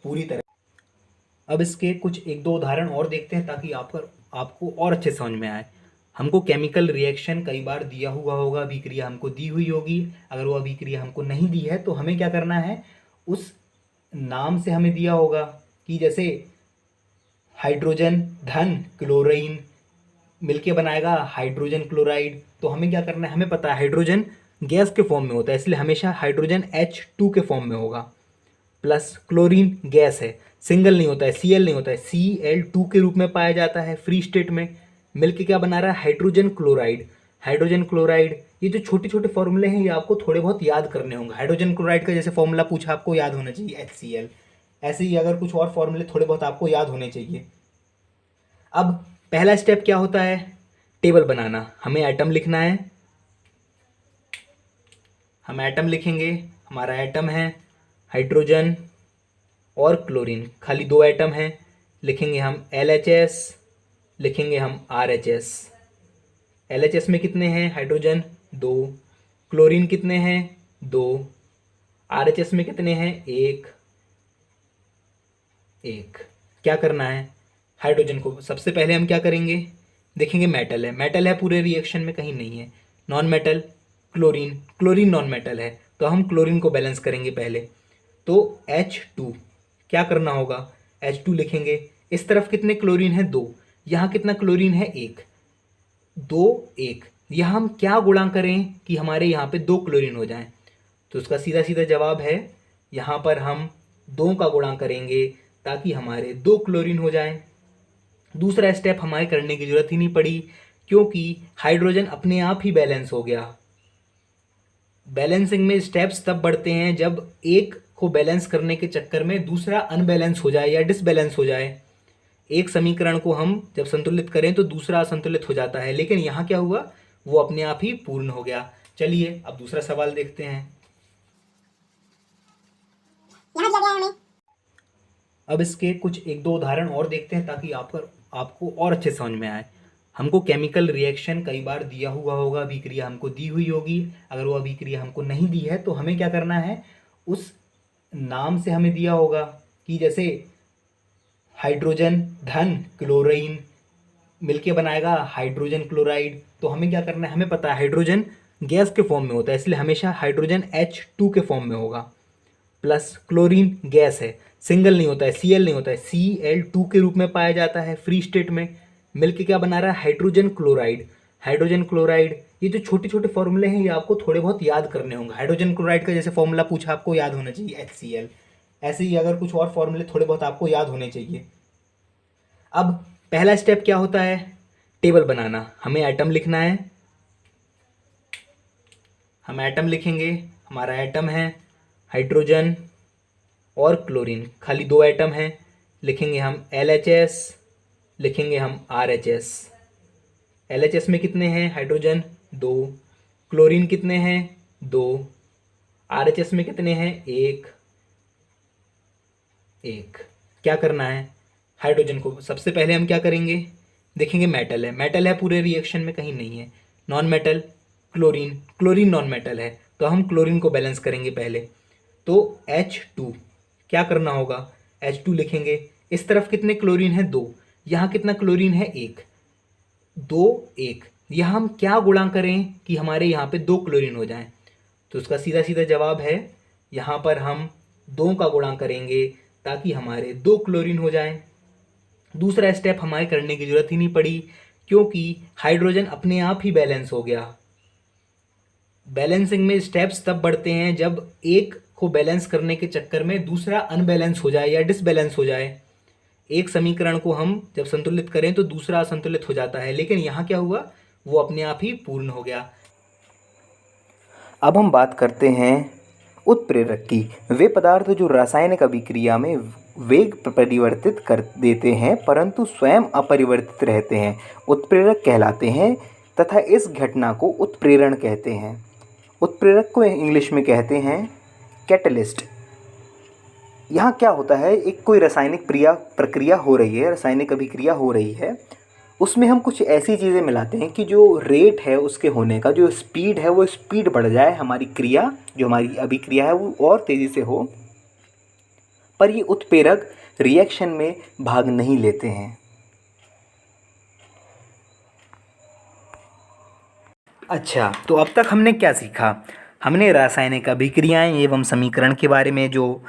पूरी तरह। अब इसके कुछ एक दो उदाहरण और देखते हैं ताकि आपको और अच्छे समझ में आए। हमको केमिकल रिएक्शन कई बार दिया हुआ होगा, अभिक्रिया हमको दी हुई होगी। अगर वो अभिक्रिया हमको नहीं दी है तो हमें क्या करना है? उस नाम से हमें दिया होगा कि जैसे हाइड्रोजन धन क्लोरीन मिलके बनाएगा हाइड्रोजन क्लोराइड, तो हमें क्या करना है? हमें पता है हाइड्रोजन गैस के फॉर्म में होता है, इसलिए हमेशा हाइड्रोजन H2 के फॉर्म में होगा। प्लस क्लोरीन गैस है, सिंगल नहीं होता है, Cl नहीं होता है, Cl2 के रूप में पाया जाता है फ्री स्टेट में। मिलके क्या बना रहा है? Hydrogen chloride. हाइड्रोजन क्लोराइड, ये जो छोटे छोटे फॉर्मूले हैं ये आपको थोड़े बहुत याद करने होंगे। हाइड्रोजन क्लोराइड का जैसे फॉर्मूला पूछा आपको याद होना चाहिए HCl। ऐसे ही अगर कुछ और फॉर्मूले थोड़े बहुत आपको याद होने चाहिए। अब पहला स्टेप क्या होता है? टेबल बनाना। हमें एटम लिखना है, हम एटम लिखेंगे। हमारा एटम है हाइड्रोजन और क्लोरीन, खाली 2 एटम हैं, लिखेंगे हम LHS, लिखेंगे हम RHS। LHS में कितने हैं? हाइड्रोजन 2, क्लोरीन कितने हैं? 2, RHS में कितने हैं? 1। क्या करना है? हाइड्रोजन को सबसे पहले हम क्या करेंगे? देखेंगे मेटल है, मेटल है पूरे रिएक्शन में, कहीं नहीं है। Non metal chlorine, chlorine non metal है, तो हम क्लोरीन को बैलेंस करेंगे पहले। तो H2 क्या करना होगा? H2 लिखेंगे। इस तरफ कितने क्लोरीन है? 2। यहाँ कितना क्लोरीन है? 1। 2 1। यहाँ हम क्या गुणा करें कि हमारे यहाँ पे 2 क्लोरीन हो जाएं? तो उसका सीधा सीधा जवाब है, यहाँ पर हम 2 का गुणा करेंगे ताकि हमारे 2 क्लोरीन हो जाएं। दूसरा स्टेप हमारे करने की जरूरत ही नहीं पड़ी, क्योंकि हाइड्रोजन अपने आप ही बैलेंस हो गया। बैलेंसिंग में स्टेप्स तब बढ़ते हैं जब एक को बैलेंस करने के चक्कर में दूसरा अनबैलेंस हो जाए या डिसबैलेंस हो जाए। एक समीकरण को हम जब संतुलित करें तो दूसरा असंतुलित हो जाता है, लेकिन यहाँ क्या हुआ? वो अपने आप ही पूर्ण हो गया। चलिए अब दूसरा सवाल देखते हैं। यहाँ दिया गया है हमें। अब इसके कुछ एक दो उदाहरण और देखते हैं ताकि आपको और अच्छे समझ में आए। हमको केमिकल रिएक्शन कई बार दिया हुआ होगा, अभिक्रिया हमको दी हुई होगी। अगर वो अभिक्रिया हमको नहीं दी है तो हमें क्या करना है? उस नाम से हमें दिया होगा कि जैसे हाइड्रोजन धन क्लोरीन मिलके बनाएगा हाइड्रोजन क्लोराइड, तो हमें क्या करना है, हमें पता है हाइड्रोजन गैस के फॉर्म में होता है, इसलिए हमेशा हाइड्रोजन H2 के फॉर्म में होगा, प्लस क्लोरीन गैस है, सिंगल नहीं होता है, Cl नहीं होता है, Cl2 के रूप में पाया जाता है फ्री स्टेट में, मिलके क्या बना रहा है, हाइड्रोजन क्लोराइड। हाइड्रोजन क्लोराइड, ये जो छोटे छोटे फॉर्मूले हैं ये आपको थोड़े बहुत याद करने होंगे। हाइड्रोजन क्लोराइड का जैसे फॉर्मूला पूछा आपको याद होना चाहिए HCl, ऐसे ही अगर कुछ और फॉर्मूले थोड़े बहुत आपको याद होने चाहिए। अब पहला स्टेप क्या होता है, टेबल बनाना। हमें एटम लिखना है, हम एटम लिखेंगे। हमारा एटम है हाइड्रोजन और क्लोरीन, खाली दो एटम हैं, लिखेंगे हम LHS, लिखेंगे हम RHS। LHS में कितने हैं हाइड्रोजन, 2, क्लोरीन कितने हैं, 2, RHS में कितने हैं, 1। क्या करना है, हाइड्रोजन को सबसे पहले हम क्या करेंगे, देखेंगे मेटल है, मेटल है पूरे रिएक्शन में, कहीं नहीं है। Non metal, chlorine, chlorine non metal है, तो हम क्लोरीन को बैलेंस करेंगे पहले। तो H2 क्या करना होगा, H2 लिखेंगे। इस तरफ कितने क्लोरीन है, 2, यहाँ कितना क्लोरीन है, 1, 2, 1। यहाँ हम क्या गुणा करें कि हमारे यहाँ पे 2 क्लोरीन हो जाएं, तो उसका सीधा सीधा जवाब है, यहाँ पर हम 2 का गुणा करेंगे ताकि हमारे 2 क्लोरीन हो जाएं। दूसरा स्टेप हमारे करने की जरूरत ही नहीं पड़ी, क्योंकि हाइड्रोजन अपने आप ही बैलेंस हो गया। बैलेंसिंग में स्टेप्स तब बढ़ते हैं जब एक को बैलेंस करने के चक्कर में दूसरा अनबैलेंस हो जाए या डिसबैलेंस हो जाए। एक समीकरण को हम जब संतुलित करें तो दूसरा असंतुलित हो जाता है, लेकिन यहाँ क्या हुआ, वो अपने आप ही पूर्ण हो गया। अब हम बात करते हैं उत्प्रेरक की। वे पदार्थ जो रासायनिक अभिक्रिया में वेग परिवर्तित कर देते हैं परंतु स्वयं अपरिवर्तित रहते हैं, उत्प्रेरक कहलाते हैं तथा इस घटना को उत्प्रेरण कहते हैं। उत्प्रेरक को इंग्लिश में कहते हैं कैटलिस्ट। यहाँ क्या होता है, एक कोई रासायनिक प्रक्रिया हो रही है, रासायनिक अभिक्रिया हो रही है, उसमें हम कुछ ऐसी चीज़ें मिलाते हैं कि जो रेट है उसके होने का, जो स्पीड है वो स्पीड बढ़ जाए, हमारी क्रिया जो हमारी अभिक्रिया है वो और तेज़ी से हो। पर ये उत्प्रेरक रिएक्शन में भाग नहीं लेते हैं। अच्छा, तो अब तक हमने क्या सीखा, हमने रासायनिक अभिक्रियाएं एवं समीकरण के बारे में जो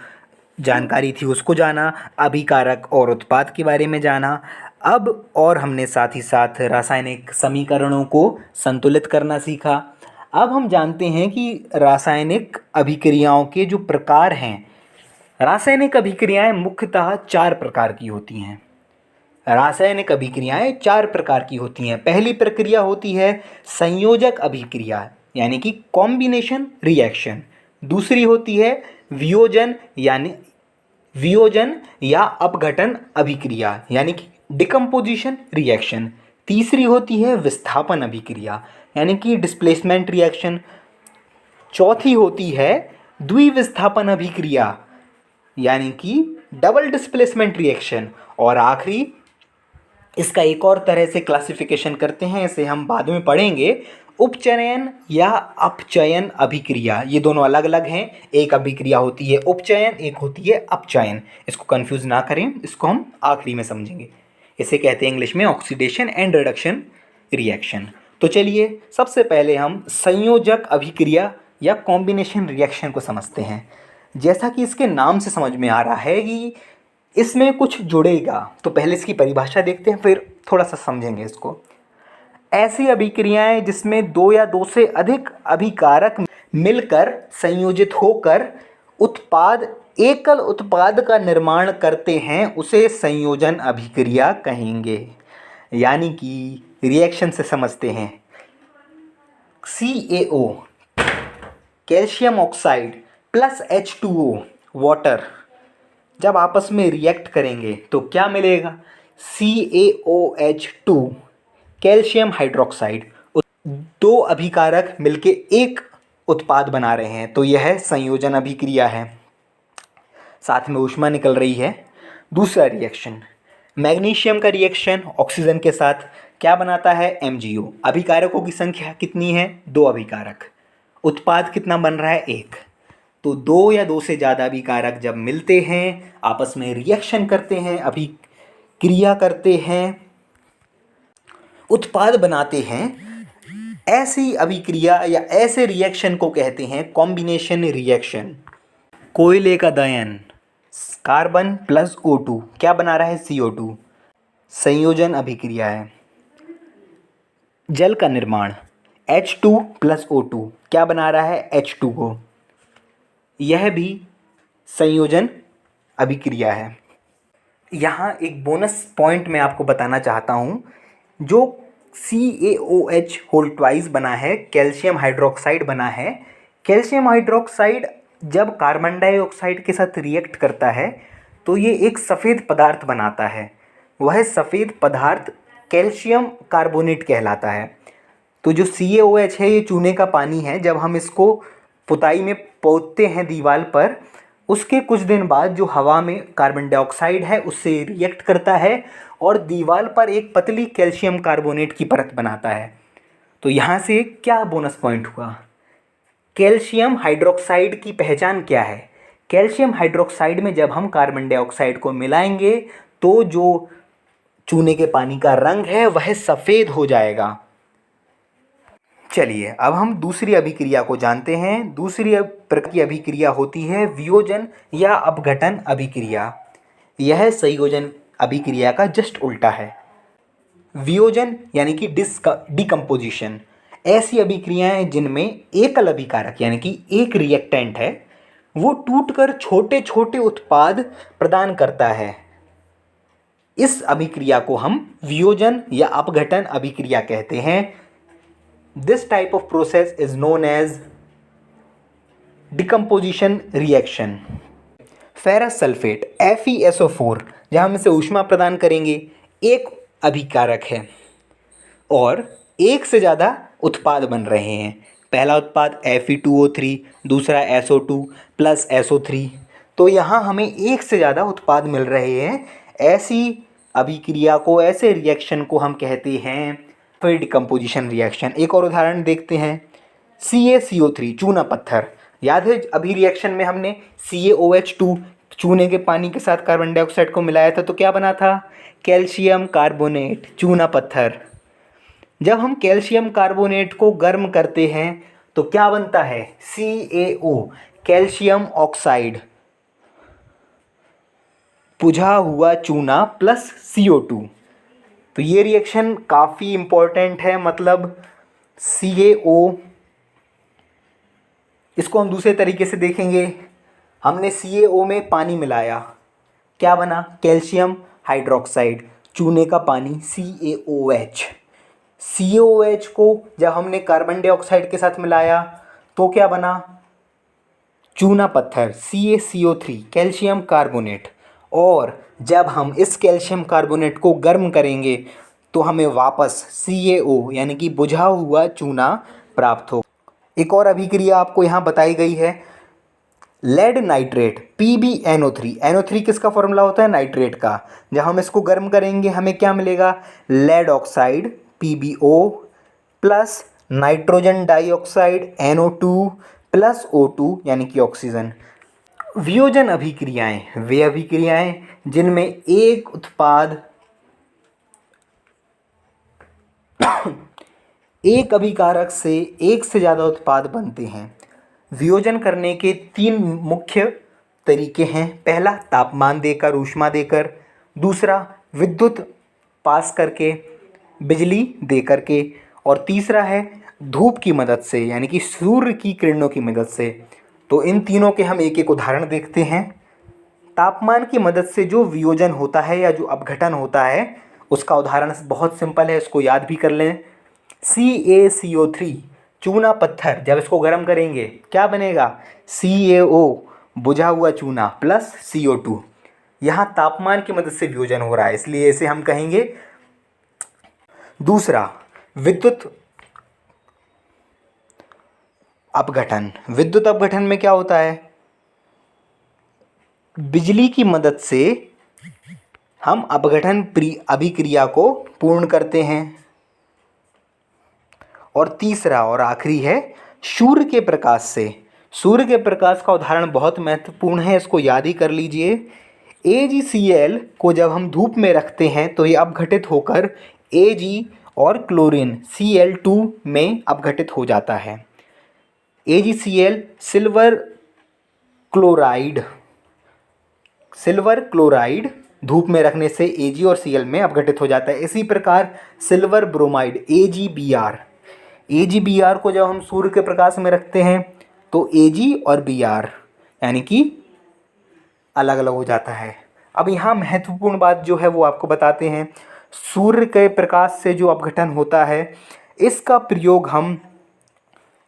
जानकारी थी उसको जाना, अभिकारक और उत्पाद के बारे में जाना। अब और हमने साथ ही साथ रासायनिक समीकरणों को संतुलित करना सीखा। अब हम जानते हैं कि रासायनिक अभिक्रियाओं के जो प्रकार हैं, रासायनिक अभिक्रियाएं मुख्यतः 4 प्रकार की होती हैं। रासायनिक अभिक्रियाएं 4 प्रकार की होती हैं। पहली प्रक्रिया होती है संयोजक अभिक्रिया, यानी कि कॉम्बिनेशन रिएक्शन। दूसरी होती है वियोजन या अपघटन अभिक्रिया, यानी कि डिकम्पोजिशन रिएक्शन। तीसरी होती है विस्थापन अभिक्रिया, यानी कि डिस्प्लेसमेंट रिएक्शन। चौथी होती है द्विविस्थापन अभिक्रिया, यानी कि डबल डिस्प्लेसमेंट रिएक्शन। और आखिरी, इसका एक और तरह से क्लासिफिकेशन करते हैं, इसे हम बाद में पढ़ेंगे, उपचयन या अपचयन अभिक्रिया। ये दोनों अलग अलग हैं, एक अभिक्रिया होती है उपचयन, एक होती है अपचयन। इसको कंफ्यूज ना करें, इसको हम आखिरी में समझेंगे। इसे कहते हैं इंग्लिश में ऑक्सीडेशन एंड रिडक्शन रिएक्शन। तो चलिए सबसे पहले हम संयोजक अभिक्रिया या कॉम्बिनेशन रिएक्शन को समझते हैं। जैसा कि इसके नाम से समझ में आ रहा है कि इसमें कुछ जुड़ेगा, तो पहले इसकी परिभाषा देखते हैं फिर थोड़ा सा समझेंगे इसको। ऐसी अभिक्रियाएं जिसमें 2 या 2 से अधिक अभिकारक मिलकर संयोजित होकर एकल उत्पाद का निर्माण करते हैं, उसे संयोजन अभिक्रिया कहेंगे। यानी कि रिएक्शन से समझते हैं, CaO calcium oxide plus H2O water जब आपस में रिएक्ट करेंगे तो क्या मिलेगा, CaOH2 कैल्शियम हाइड्रोक्साइड। 2 अभिकारक मिलके एक उत्पाद बना रहे हैं, तो यह संयोजन अभिक्रिया है, साथ में ऊष्मा निकल रही है। दूसरा रिएक्शन, मैग्नीशियम का रिएक्शन ऑक्सीजन के साथ क्या बनाता है, MgO। अभिकारकों की संख्या कितनी है, 2 अभिकारक। उत्पाद कितना बन रहा है, 1। तो 2 या 2 से ज़्यादा अभिकारक जब मिलते हैं, आपस में रिएक्शन करते हैं, अभिक्रिया करते हैं, उत्पाद बनाते हैं, ऐसी अभिक्रिया या ऐसे रिएक्शन को कहते हैं कॉम्बिनेशन रिएक्शन। कोयले का दहन, कार्बन प्लस O2 क्या बना रहा है? CO2, संयोजन अभिक्रिया है। जल का निर्माण, H2 प्लस O2 क्या बना रहा है? H2O, यह भी संयोजन अभिक्रिया है। यहाँ एक बोनस पॉइंट मैं आपको बताना चाहता हूँ, जो CaOH होल ट्वाइस बना है, कैल्शियम हाइड्रोक्साइड बना है। कैल्शियम हाइड्रोक्साइड जब कार्बन डाइऑक्साइड के साथ रिएक्ट करता है तो ये एक सफ़ेद पदार्थ बनाता है। वह सफ़ेद पदार्थ कैल्शियम कार्बोनेट कहलाता है। तो जो CaOH है ये चूने का पानी है। जब हम इसको पुताई में पोतते हैं दीवार पर, उसके कुछ दिन बाद जो हवा में कार्बन डाइऑक्साइड है उससे रिएक्ट करता है और दीवार पर एक पतली कैल्शियम कार्बोनेट की परत बनाता है। तो यहाँ से क्या बोनस पॉइंट हुआ? कैल्शियम हाइड्रोक्साइड की पहचान क्या है? कैल्शियम हाइड्रोक्साइड में जब हम कार्बन डाइऑक्साइड को मिलाएंगे तो जो चूने के पानी का रंग है वह सफ़ेद हो जाएगा। चलिए अब हम दूसरी अभिक्रिया को जानते हैं। दूसरी प्रकार की अभिक्रिया होती है वियोजन या अपघटन अभिक्रिया। यह संयोजन अभिक्रिया का जस्ट उल्टा है। वियोजन यानी कि डिकम्पोजिशन, ऐसी अभिक्रियाएं जिनमें एकल अभिकारक यानी कि एक रिएक्टेंट है वो टूटकर छोटे छोटे उत्पाद प्रदान करता है। इस अभिक्रिया को हम वियोजन या अपघटन अभिक्रिया कहते हैं। This type of process is known as decomposition reaction. Ferrous sulphate FeSO4 जब हम इसे ऊष्मा प्रदान करेंगे, एक अभिकारक है और एक से ज़्यादा उत्पाद बन रहे हैं। पहला उत्पाद Fe2O3, दूसरा SO2 प्लस SO3। तो यहाँ हमें एक से ज़्यादा उत्पाद मिल रहे हैं। ऐसी अभिक्रिया को, ऐसे रिएक्शन को हम कहते हैं फिर डिकम्पोजिशन रिएक्शन। एक और उदाहरण देखते हैं, CaCO3 चूना पत्थर। याद है अभी रिएक्शन में हमने CaOH2 चूने के पानी के साथ कार्बन डाइऑक्साइड को मिलाया था तो क्या बना था? कैल्शियम कार्बोनेट, चूना पत्थर। जब हम कैल्शियम कार्बोनेट को गर्म करते हैं तो क्या बनता है? CaO, कैल्शियम ऑक्साइड, बुझा हुआ चूना प्लस CO2। तो ये रिएक्शन काफ़ी इम्पोर्टेंट है। मतलब CaO, इसको हम दूसरे तरीके से देखेंगे। हमने CaO में पानी मिलाया, क्या बना? कैल्शियम हाइड्रोक्साइड, चूने का पानी CaOH। CaOH को जब हमने कार्बन डाइऑक्साइड के साथ मिलाया तो क्या बना? चूना पत्थर CaCO3, कैल्शियम कार्बोनेट। और जब हम इस कैल्शियम कार्बोनेट को गर्म करेंगे तो हमें वापस CaO यानी कि बुझा हुआ चूना प्राप्त हो। एक और अभिक्रिया आपको यहाँ बताई गई है, लेड नाइट्रेट PbNO3। NO3 किसका फॉर्मूला होता है? नाइट्रेट का। जब हम इसको गर्म करेंगे हमें क्या मिलेगा? Lead oxide PbO plus nitrogen dioxide NO2 plus O2 यानी कि ऑक्सीजन। वियोजन अभिक्रियाएं वे अभिक्रियाएं जिनमें एक उत्पाद एक अभिकारक से एक से ज़्यादा उत्पाद बनते हैं। वियोजन करने के 3 मुख्य तरीके हैं। पहला तापमान देकर, ऊष्मा देकर। दूसरा विद्युत पास करके, बिजली दे करके। और तीसरा है धूप की मदद से यानी कि सूर्य की किरणों की मदद से। तो इन तीनों के हम एक एक उदाहरण देखते हैं। तापमान की मदद से जो वियोजन होता है या जो अपघटन होता है उसका उदाहरण बहुत सिंपल है, इसको याद भी कर लें। CaCO3 चूना पत्थर, जब इसको गर्म करेंगे क्या बनेगा? CaO बुझा हुआ चूना प्लस CO2। यहाँ तापमान की मदद से वियोजन हो रहा है इसलिए इसे हम कहेंगे। दूसरा विद्युत अपघटन। विद्युत अपघटन में क्या होता है? बिजली की मदद से हम अपघटन अभिक्रिया को पूर्ण करते हैं। और तीसरा और आखिरी है सूर्य के प्रकाश से। सूर्य के प्रकाश का उदाहरण बहुत महत्वपूर्ण है, इसको याद ही कर लीजिए। AgCl को जब हम धूप में रखते हैं तो ये अपघटित होकर Ag और क्लोरीन Cl2 में अपघटित हो जाता है। AgCl सिल्वर क्लोराइड धूप में रखने से Ag और Cl में अपघटित हो जाता है। इसी प्रकार सिल्वर ब्रोमाइड AgBr को जब हम सूर्य के प्रकाश में रखते हैं तो Ag और Br यानी कि अलग अलग हो जाता है। अब यहाँ महत्वपूर्ण बात जो है वो आपको बताते हैं। सूर्य के प्रकाश से जो अपघटन होता है इसका प्रयोग हम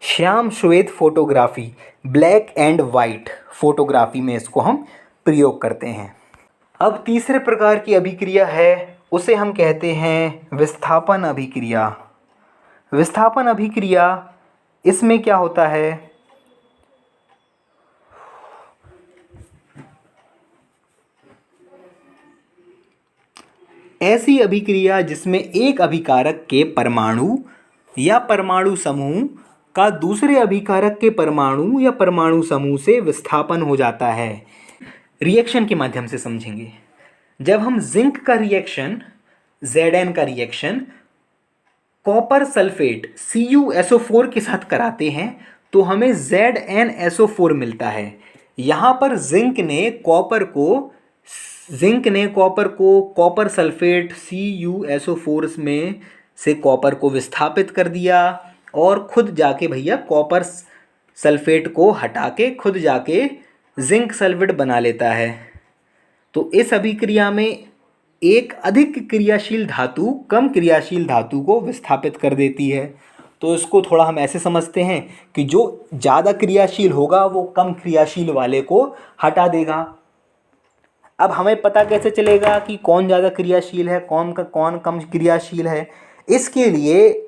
श्याम श्वेत photography, black and white photography में इसको हम प्रयोग करते हैं। अब तीसरे प्रकार की अभिक्रिया है उसे हम कहते हैं विस्थापन अभिक्रिया। विस्थापन अभिक्रिया इसमें क्या होता है, ऐसी अभिक्रिया जिसमें एक अभिकारक के परमाणु या परमाणु समूह का दूसरे अभिकारक के परमाणु या परमाणु समूह से विस्थापन हो जाता है। रिएक्शन के माध्यम से समझेंगे। जब हम जिंक का रिएक्शन, Zn का रिएक्शन कॉपर सल्फेट CuSO4 के साथ कराते हैं तो हमें ZnSO4 मिलता है। यहाँ पर जिंक ने कॉपर को कॉपर सल्फेट CuSO4 में से कॉपर को विस्थापित कर दिया और खुद जाके भैया कॉपर सल्फेट को हटा के खुद जाके जिंक सल्फेट बना लेता है। तो इस अभिक्रिया में एक अधिक क्रियाशील धातु कम क्रियाशील धातु को विस्थापित कर देती है। तो इसको थोड़ा हम ऐसे समझते हैं कि जो ज़्यादा क्रियाशील होगा वो कम क्रियाशील वाले को हटा देगा। अब हमें पता कैसे चलेगा कि कौन ज़्यादा क्रियाशील है, कौन कम क्रियाशील है? इसके लिए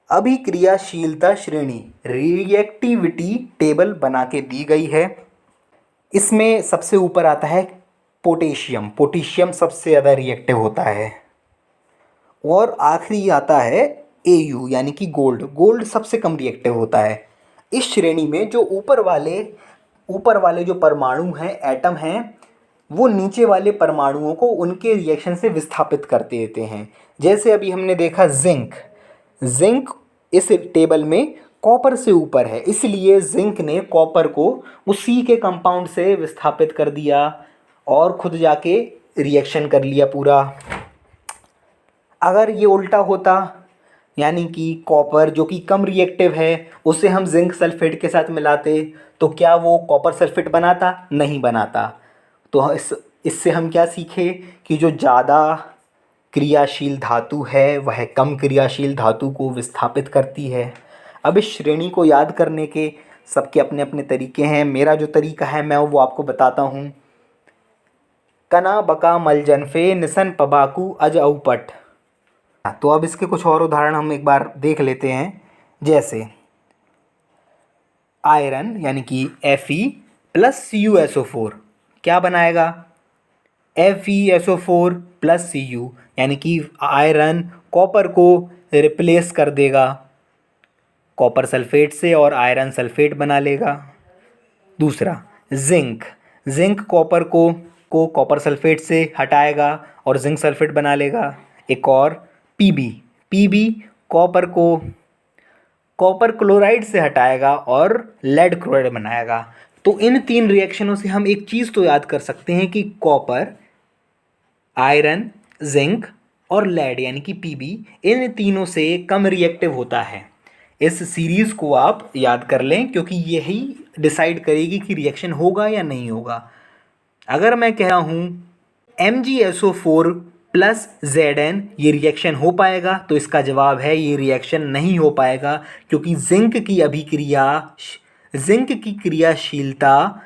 अभिक्रियाशीलता श्रेणी रिएक्टिविटी टेबल बना के दी गई है। इसमें सबसे ऊपर आता है पोटेशियम सबसे ज़्यादा रिएक्टिव होता है और आखिरी आता है Au यानी कि गोल्ड सबसे कम रिएक्टिव होता है। इस श्रेणी में जो ऊपर वाले जो परमाणु हैं, एटम हैं, वो नीचे वाले परमाणुओं को उनके रिएक्शन से विस्थापित कर देते हैं। जैसे अभी हमने देखा जिंक इस टेबल में कॉपर से ऊपर है, इसलिए जिंक ने कॉपर को उसी के कंपाउंड से विस्थापित कर दिया और खुद जाके रिएक्शन कर लिया पूरा। अगर ये उल्टा होता, यानी कि कॉपर जो कि कम रिएक्टिव है उसे हम जिंक सल्फेट के साथ मिलाते तो क्या वो कॉपर सल्फेट बनाता? नहीं बनाता। तो इससे हम क्या सीखे कि जो ज़्यादा क्रियाशील धातु है वह कम क्रियाशील धातु को विस्थापित करती है। अब इस श्रेणी को याद करने के सबके अपने अपने तरीके हैं। मेरा जो तरीका है मैं वो आपको बताता हूँ। कना बका मलजनफे निसन पबाकू अज औपट। तो अब इसके कुछ और उदाहरण हम एक बार देख लेते हैं। जैसे आयरन यानी कि Fe प्लस CuSO4 क्या बनाएगा? FeSO4 प्लस Cu यानी कि आयरन कॉपर को रिप्लेस कर देगा कॉपर सल्फेट से और आयरन सल्फेट बना लेगा। दूसरा जिंक कॉपर को कॉपर सल्फेट से हटाएगा और जिंक सल्फेट बना लेगा। एक और Pb कॉपर को कॉपर क्लोराइड से हटाएगा और लेड क्लोराइड बनाएगा। तो इन 3 रिएक्शनों से हम एक चीज़ तो याद कर सकते हैं कि कॉपर, आयरन, जिंक और लेड यानी कि Pb इन तीनों से कम रिएक्टिव होता है। इस सीरीज़ को आप याद कर लें क्योंकि यही डिसाइड करेगी कि रिएक्शन होगा या नहीं होगा। अगर मैं कह रहा हूँ MgSO4 प्लस Zn ये रिएक्शन हो पाएगा तो इसका जवाब है ये रिएक्शन नहीं हो पाएगा क्योंकि जिंक की क्रियाशीलता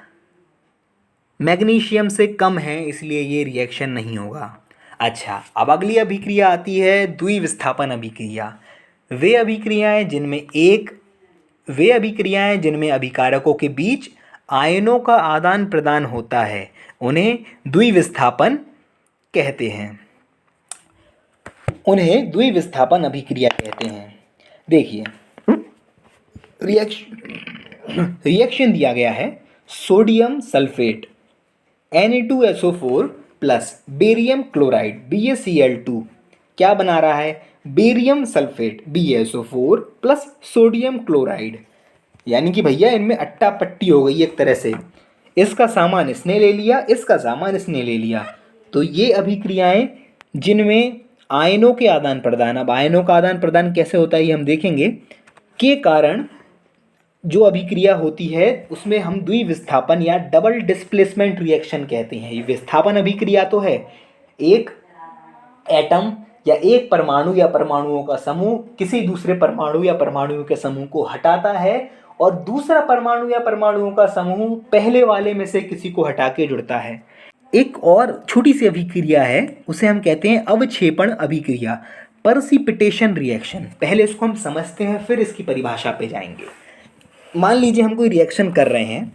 मैग्नीशियम से कम है, इसलिए ये रिएक्शन नहीं होगा। अच्छा, अब अगली अभिक्रिया आती है द्विविस्थापन अभिक्रिया। वे अभिक्रियाएं जिनमें अभिकारकों के बीच आयनों का आदान प्रदान होता है उन्हें द्विविस्थापन कहते हैं। उन्हें द्विविस्थापन अभिक्रिया कहते हैं। देखिए रिएक्शन दिया गया है sodium sulphate Na2SO4 plus barium chloride BaCl2 क्या बना रहा है? Barium sulphate BaSO4 plus sodium chloride. यानी कि भैया इनमें अट्टा पट्टी हो गई एक तरह से। इसका सामान इसने ले लिया, इसका सामान इसने ले लिया। तो ये अभिक्रियाएं जिनमें आयनों के आदान प्रदान, अब आयनों का आदान प्रदान कैसे होता है ये हम देखेंगे, के कारण जो अभिक्रिया होती है उसमें हम द्विविस्थापन या डबल डिस्प्लेसमेंट रिएक्शन कहते हैं। ये विस्थापन अभिक्रिया तो है, एक एटम या एक परमाणु या परमाणुओं का समूह किसी दूसरे परमाणु या परमाणुओं के समूह को हटाता है और दूसरा परमाणु या परमाणुओं का समूह पहले वाले में से किसी को हटा के जुड़ता है। एक और छोटी सी अभिक्रिया है, उसे हम कहते हैं अवक्षेपण अभिक्रिया, परसिपिटेशन रिएक्शन। पहले इसको हम समझते हैं फिर इसकी परिभाषा पे जाएंगे। मान लीजिए हम कोई रिएक्शन कर रहे हैं,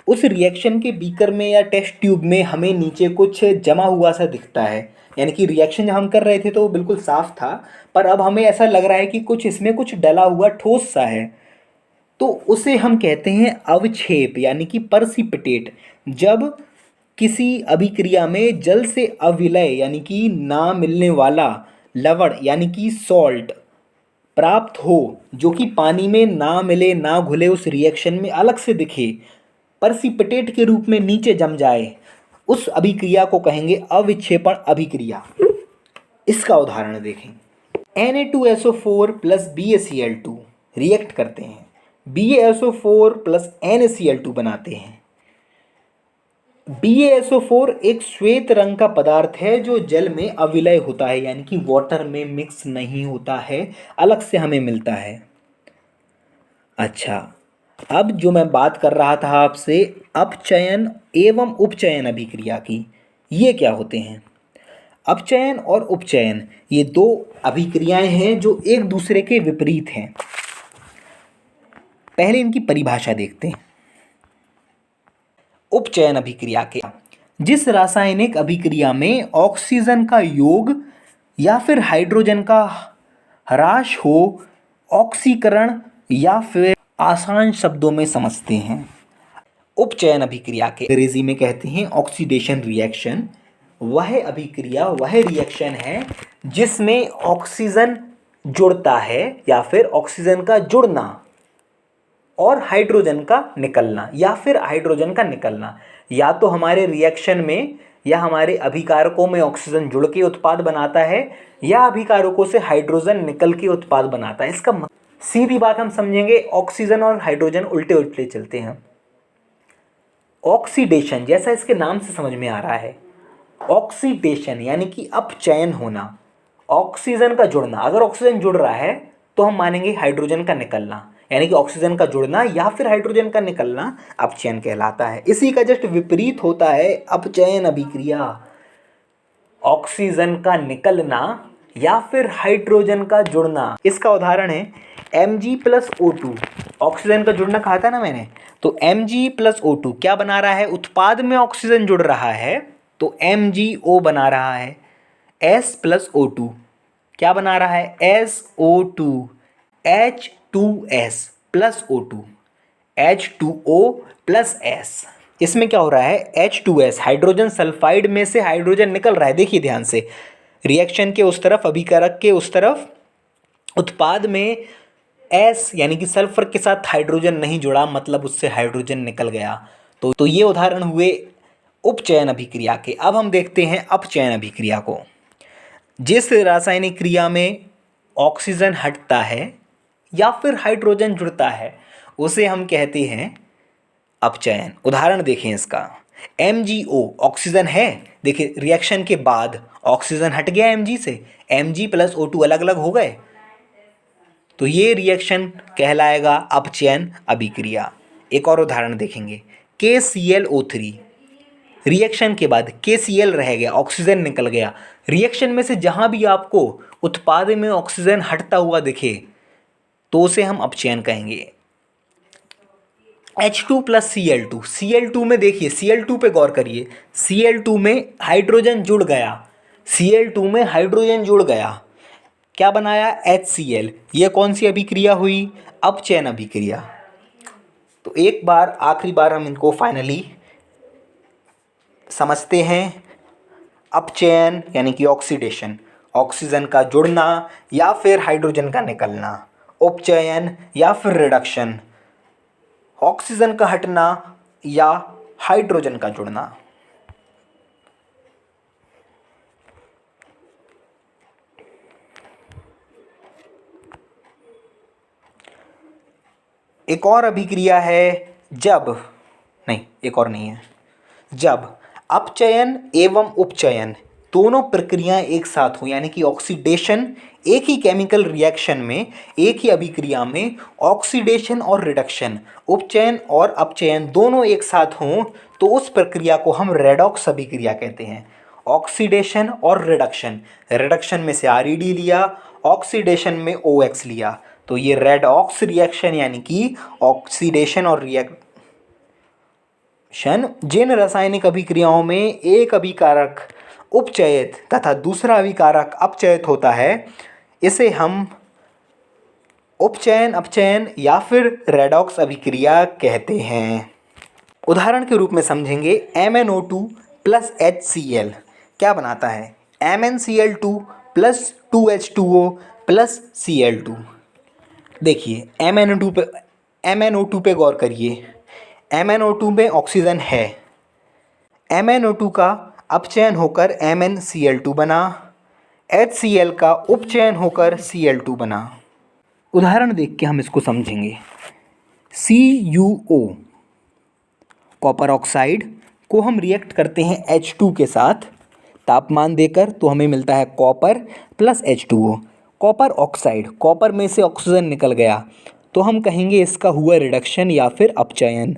उस रिएक्शन के बीकर में या टेस्ट ट्यूब में हमें नीचे कुछ जमा हुआ सा दिखता है। यानी कि रिएक्शन जब हम कर रहे थे तो वो बिल्कुल साफ था, पर अब हमें ऐसा लग रहा है कि कुछ इसमें कुछ डला हुआ ठोस सा है, तो उसे हम कहते हैं अवक्षेप यानी कि परसिपिटेट। जब किसी अभिक्रिया में जल से अविलय यानी कि ना मिलने वाला लवण यानी कि सॉल्ट प्राप्त हो, जो कि पानी में ना मिले ना घुले, उस रिएक्शन में अलग से दिखे, परसिपिटेट के रूप में नीचे जम जाए, उस अभिक्रिया को कहेंगे अविक्षेपण अभिक्रिया। इसका उदाहरण देखें, Na2SO4 प्लस BaCl2 रिएक्ट करते हैं, BaSO4 प्लस NaCl2 बनाते हैं। BaSO4 एक श्वेत रंग का पदार्थ है जो जल में अविलय होता है, यानी कि वाटर में मिक्स नहीं होता है, अलग से हमें मिलता है। अच्छा, अब जो मैं बात कर रहा था आपसे अपचयन एवं उपचयन अभिक्रिया की, ये क्या होते हैं? अपचयन और उपचयन ये दो अभिक्रियाएं हैं जो एक दूसरे के विपरीत हैं। पहले इनकी परिभाषा देखते हैं। उपचयन अभिक्रिया के, जिस रासायनिक अभिक्रिया में ऑक्सीजन का योग या फिर हाइड्रोजन का ह्रास हो, ऑक्सीकरण या फिर आसान शब्दों में समझते हैं। उपचयन अभिक्रिया के अंग्रेजी में कहते हैं ऑक्सीडेशन रिएक्शन। वह अभिक्रिया, वह रिएक्शन है जिसमें ऑक्सीजन जुड़ता है या फिर ऑक्सीजन का जुड़ना और हाइड्रोजन का निकलना या फिर हाइड्रोजन का निकलना, या तो हमारे रिएक्शन में या हमारे अभिकारकों में ऑक्सीजन जुड़ के उत्पाद बनाता है या अभिकारकों से हाइड्रोजन निकल के उत्पाद बनाता है। इसका सीधी बात हम समझेंगे, ऑक्सीजन और हाइड्रोजन उल्टे उल्टे चलते हैं। ऑक्सीडेशन जैसा इसके नाम से समझ में आ रहा है, ऑक्सीडेशन यानी कि अपचयन होना, ऑक्सीजन का जुड़ना। अगर ऑक्सीजन जुड़ रहा है तो हम मानेंगे हाइड्रोजन का निकलना, यानी कि ऑक्सीजन का जुड़ना या फिर हाइड्रोजन का निकलना अपचयन कहलाता है। इसी का जस्ट विपरीत होता है अपचयन अभिक्रिया, ऑक्सीजन का निकलना या फिर हाइड्रोजन का जुड़ना। इसका उदाहरण है Mg+O2, ऑक्सीजन का जुड़ना कहा था ना मैंने, तो Mg+O2 क्या बना रहा है? उत्पाद में ऑक्सीजन जुड़ रहा है तो MgO बना रहा है। S+O2 क्या बना रहा है? SO2, H2S plus O2, H2O plus S। इसमें क्या हो रहा है? H2S हाइड्रोजन सल्फाइड में से हाइड्रोजन निकल रहा है। देखिए ध्यान से, रिएक्शन के उस तरफ, अभिकारक के उस तरफ, उत्पाद में S यानी कि सल्फर के साथ हाइड्रोजन नहीं जुड़ा, मतलब उससे हाइड्रोजन निकल गया। तो ये उदाहरण हुए उपचयन अभिक्रिया के। अब हम देखते हैं अपचयन अभिक्रिया को। जिस रासायनिक क्रिया में ऑक्सीजन हटता है या फिर हाइड्रोजन जुड़ता है उसे हम कहते हैं अपचयन। उदाहरण देखें इसका, MgO ऑक्सीजन है, देखिए रिएक्शन के बाद ऑक्सीजन हट गया Mg से, Mg+O2 अलग अलग हो गए, तो ये रिएक्शन कहलाएगा अपचयन अभिक्रिया। एक और उदाहरण देखेंगे, KClO3 रिएक्शन के बाद KCl रह गया, ऑक्सीजन निकल गया। रिएक्शन में से जहाँ भी आपको उत्पाद में ऑक्सीजन हटता हुआ दिखे तो उसे हम अपचयन कहेंगे। H2 प्लस Cl2, Cl2 में देखिए, Cl2 पे गौर करिए, Cl2 में हाइड्रोजन जुड़ गया, Cl2 में हाइड्रोजन जुड़ गया, क्या बनाया? HCl। ये कौन सी अभिक्रिया हुई? अपचयन अभिक्रिया। तो एक बार, आखिरी बार हम इनको फाइनली समझते हैं। अपचयन यानी कि ऑक्सीडेशन, ऑक्सीजन का जुड़ना या फिर हाइड्रोजन का निकलना, उपचयन या फिर रिडक्शन, ऑक्सीजन का हटना या हाइड्रोजन का जुड़ना। एक और अभिक्रिया है जब, नहीं एक और नहीं है, जब अपचयन एवं उपचयन दोनों प्रक्रियाएं एक साथ हों, यानी कि ऑक्सीडेशन, एक ही केमिकल रिएक्शन में, एक ही अभिक्रिया में ऑक्सीडेशन और रिडक्शन, उपचयन और अपचयन दोनों एक साथ हों, तो उस प्रक्रिया को हम रेडॉक्स अभिक्रिया कहते हैं। ऑक्सीडेशन और रिडक्शन, रिडक्शन में से ReD लिया, ऑक्सीडेशन में OX लिया, तो ये रेडॉक्स रिएक्शन यानी कि ऑक्सीडेशन और रिएक्शन जिन रासायनिक अभिक्रियाओं में एक अभिकारक उपचयित तथा दूसरा अभिकारक अपचयित होता है, इसे हम उपचयन, अपचयन या फिर रेडॉक्स अभिक्रिया कहते हैं। उदाहरण के रूप में समझेंगे, MnO2 प्लस HCl क्या बनाता है? MnCl2 plus 2H2O plus Cl2। देखिए MnO2 पे गौर करिए। MnO2 में ऑक्सीजन है, MnO2 का अपचयन होकर MnCl2 बना, HCl का उपचयन होकर Cl2 बना। उदाहरण देख के हम इसको समझेंगे। CuO कॉपर ऑक्साइड को हम रिएक्ट करते हैं H2 के साथ तापमान देकर, तो हमें मिलता है copper plus H2O। Copper oxide, copper में से ऑक्सीजन निकल गया, तो हम कहेंगे इसका हुआ रिडक्शन या फिर अपचयन।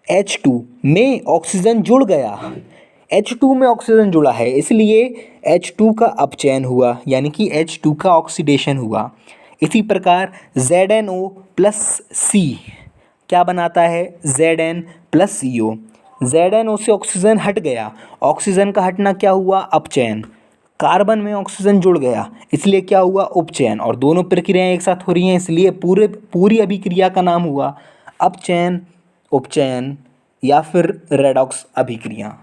H2 में ऑक्सीजन जुड़ गया, H2 में ऑक्सीजन जुड़ा है, इसलिए H2 का अपचयन हुआ, यानी कि H2 का ऑक्सीडेशन हुआ। इसी प्रकार ZnO प्लस C क्या बनाता है? Zn plus CO। ZnO से ऑक्सीजन हट गया, ऑक्सीजन का हटना क्या हुआ? अपचयन। कार्बन में ऑक्सीजन जुड़ गया, इसलिए क्या हुआ? उपचयन। और दोनों प्रक्रियाएं एक साथ हो रही हैं, इसलिए पूरी अभिक्रिया का नाम हुआ अपचयन, उपचयन या फिर रेडॉक्स अभिक्रिया।